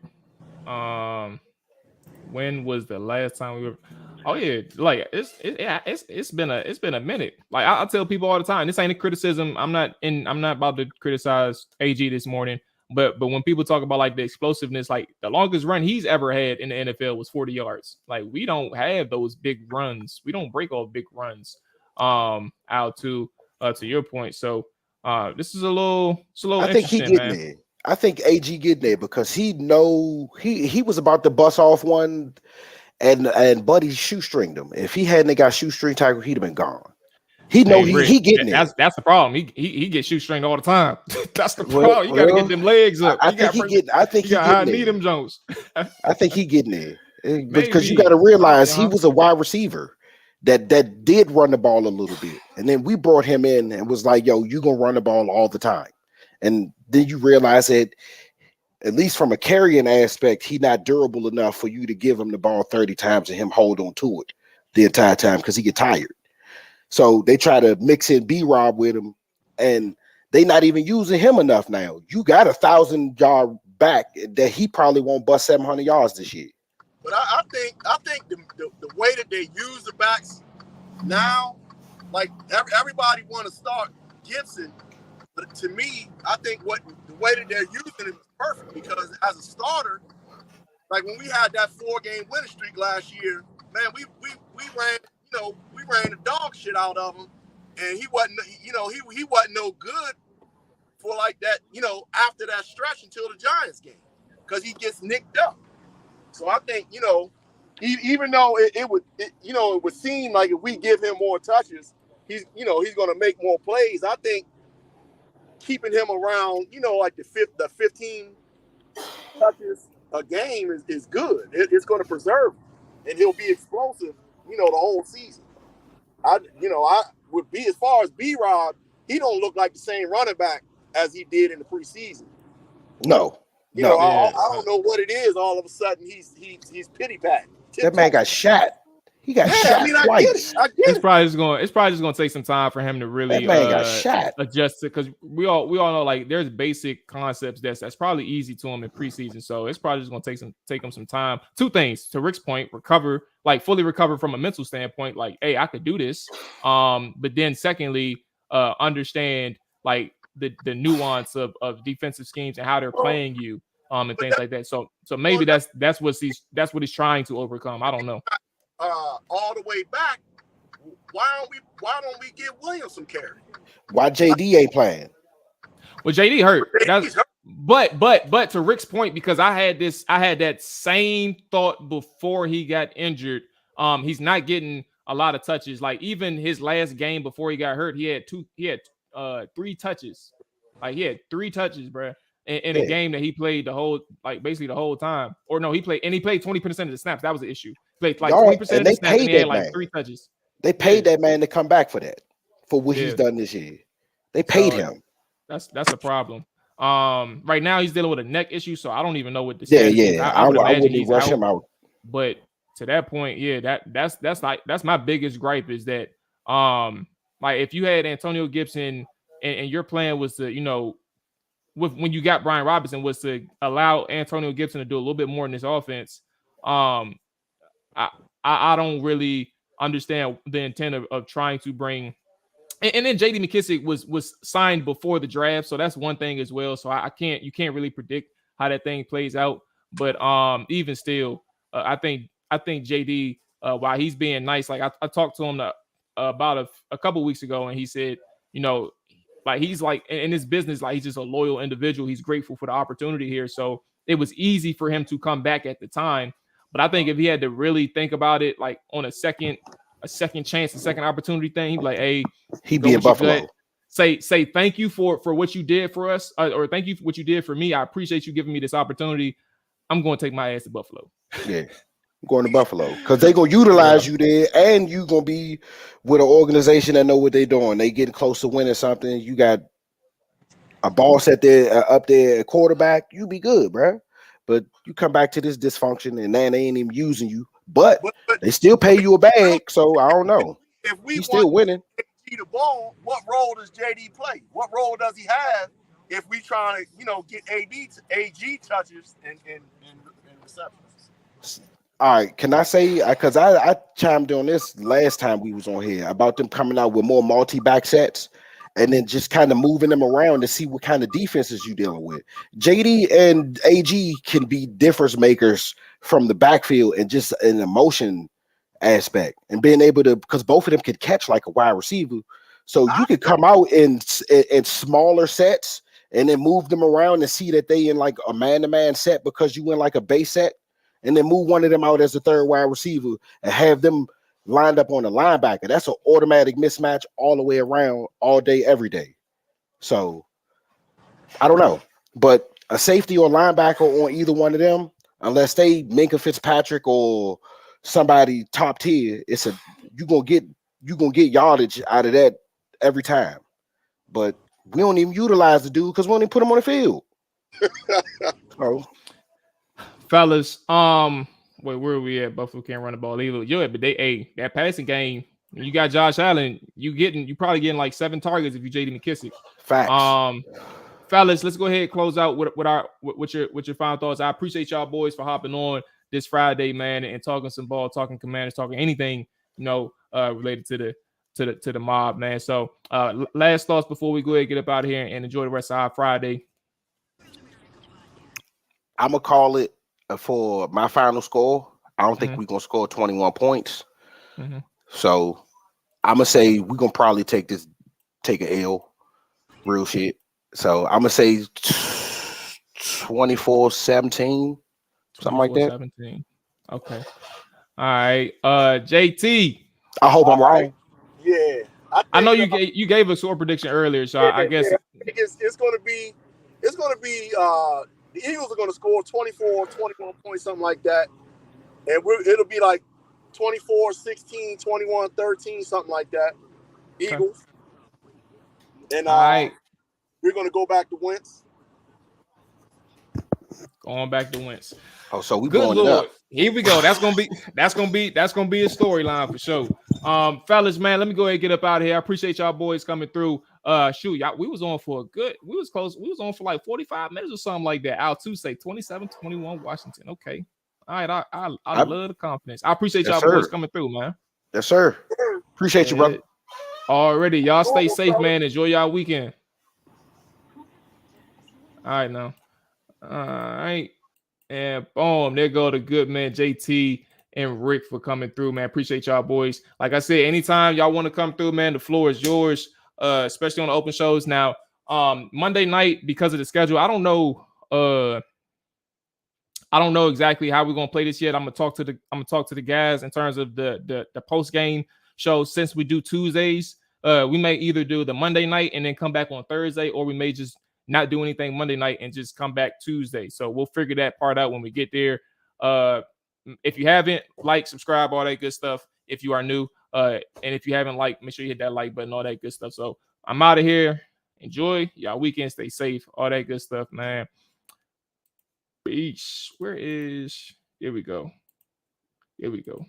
when was the last time we were? Oh yeah, like it's been a minute. Like I tell people all the time, this ain't a criticism. I'm not about to criticize AG this morning, but when people talk about like the explosiveness, like the longest run he's ever had in the NFL was 40 yards. Like we don't have those big runs. We don't break all big runs. Out to your point. So this is a little. I think he getting there. I think AG getting there because he was about to bust off one, and Buddy shoestringed him. If he hadn't got shoestring tackle, he'd have been gone. He getting there. That's the problem. He gets shoestringed all the time. That's the problem. You got to get them legs up. I think he need them Jones. I think he getting there because you got to realize he was a wide receiver that did run the ball a little bit, and then we brought him in and was like, "Yo, you gonna run the ball all the time." And then you realize that, at least from a carrying aspect, he's not durable enough for you to give him the ball 30 times and him hold on to it the entire time because he get tired. So they try to mix in B-Rob with him, and they not even using him enough now. You got 1,000-yard back that he probably won't bust 700 yards this year. But I think the way that they use the backs now, like everybody want to start Gibson. But to me, I think the way that they're using him is perfect because as a starter, like when we had that 4-game winning streak last year, man, we ran the dog shit out of him, and he wasn't he wasn't no good for like that after that stretch until the Giants game because he gets nicked up. So I think even though it would seem like if we give him more touches, he's going to make more plays. I think keeping him around, like the 15 touches a game is good. It's going to preserve him, and he'll be explosive, the whole season. I would be as far as B-Rob, he don't look like the same running back as he did in the preseason. No. I don't know what it is. All of a sudden, he's pity patting. That man got shot. He got shot twice. I get it. It's probably just going to take some time for him to really adjust it because we all know like there's basic concepts that's probably easy to him in preseason. So it's probably just going to take him some time. Two things to Rick's point: fully recover from a mental standpoint. Like, hey, I could do this. But then secondly, understand like the nuance of defensive schemes and how they're playing you. and things like that. So maybe that's what he's trying to overcome. I don't know. All the way back, why don't we give Williams some carry? Why JD ain't playing? Well, JD hurt. JD's hurt. But to Rick's point, because I had that same thought before he got injured. He's not getting a lot of touches. Like even his last game before he got hurt, he had 3 touches. Like he had 3 touches, bro, in a game that he played basically the whole time. Or no, he played 20% of the snaps. That was the issue. He played like 20% of the snaps, and he had like 3 touches. They paid that man to come back for what he's done this year. They paid him. That's a problem. Right now he's dealing with a neck issue, so I don't even know what the status is. I wouldn't rush him out. But to that point, that's my biggest gripe is that like if you had Antonio Gibson and your plan was to, when you got Brian Robinson, was to allow Antonio Gibson to do a little bit more in this offense. I don't really understand the intent of trying to bring. And then J.D. McKissic was signed before the draft, so that's one thing as well. So you can't really predict how that thing plays out. But even still, I think J.D. While he's being nice, like I talked to him about a couple weeks ago, and he said, like he's like in his business, like he's just a loyal individual. He's grateful for the opportunity here, so it was easy for him to come back at the time. But I think if he had to really think about it, like on a second chance, a second opportunity thing, he'd be like, hey, he'd be in Buffalo. Say thank you for what you did for us, or thank you for what you did for me. I appreciate you giving me this opportunity. I'm going to take my ass to Buffalo. Yeah, I'm going to Buffalo because they're going to utilize you there, and you're going to be with an organization that know what they're doing. They getting close to winning something. You got a boss up there at quarterback. You be good, bro. But you come back to this dysfunction, and then they ain't even using you. But they still pay you a bag, so I don't know. If we He's still winning. The ball, what role does JD play? What role does he have if we try to, get AG touches and receptions? All right, can I say, because I chimed on this last time we was on here about them coming out with more multi-back sets and then just kind of moving them around to see what kind of defenses you dealing with. JD and AG can be difference makers from the backfield and just an emotion aspect and being able to, because both of them could catch like a wide receiver. So you could come out in smaller sets and then move them around and see that they in like a man-to-man set because you win like a base set, and then move one of them out as a third wide receiver and have them lined up on the linebacker. That's an automatic mismatch all the way around, all day, every day. So I don't know, but a safety or linebacker on either one of them, unless they Minka Fitzpatrick or somebody top tier, you're gonna get yardage out of that every time. But we don't even utilize the dude because we don't even put him on the field. So, fellas, wait, where are we at? Buffalo can't run the ball either. But that passing game, you got Josh Allen, you probably getting like 7 targets if you JD McKissic. Facts. Fellas, let's go ahead and close out with your final thoughts. I appreciate y'all boys for hopping on this Friday, man, and talking some ball, talking Commanders, talking anything related to the mob, man. So last thoughts before we go ahead and get up out of here and enjoy the rest of our Friday. I'm gonna call it for my final score. I don't think we're gonna score 21 points. Mm-hmm. So I'm gonna say we're gonna probably take an L, real shit. So I'm gonna say 24-17, something like that. 17. Okay. All right. JT. I hope I'm wrong. Yeah. I know you gave a score prediction earlier, so I guess it's gonna be the Eagles are gonna score 24, 21 points, something like that. And it'll be like 24-16, 21-13, something like that. Eagles. Okay. And all right. We're gonna go back to Wentz. Going back to Wentz. Oh, so we good blowing Lord. it up. Here we go. That's gonna be a storyline for sure. Fellas, man, let me go ahead and get up out of here. I appreciate y'all boys coming through. Y'all, we was on for for like 45 minutes or something like that. Al two say 27-21 Washington. Okay. All right, I love the confidence. I appreciate y'all boys coming through, man. Yes, sir. Appreciate you, brother. Already, y'all stay safe, man. Enjoy y'all weekend. All right, now. All right. And boom, there go the good man JT and Rick for coming through, man. Appreciate y'all boys. Like I said, anytime y'all want to come through, man, the floor is yours. Especially on the open shows. Now, Monday night, because of the schedule, I don't know exactly how we're gonna play this yet. I'm gonna talk to the guys in terms of the post game show. Since we do Tuesdays, we may either do the Monday night and then come back on Thursday, or we may just not do anything Monday night and just come back Tuesday. So we'll figure that part out when we get there. If you haven't, like, subscribe, all that good stuff. If you are new, and if you haven't liked, make sure you hit that like button, all that good stuff. So I'm out of here. Enjoy y'all weekend. Stay safe. All that good stuff, man. Peace. Where is? Here we go. Here we go.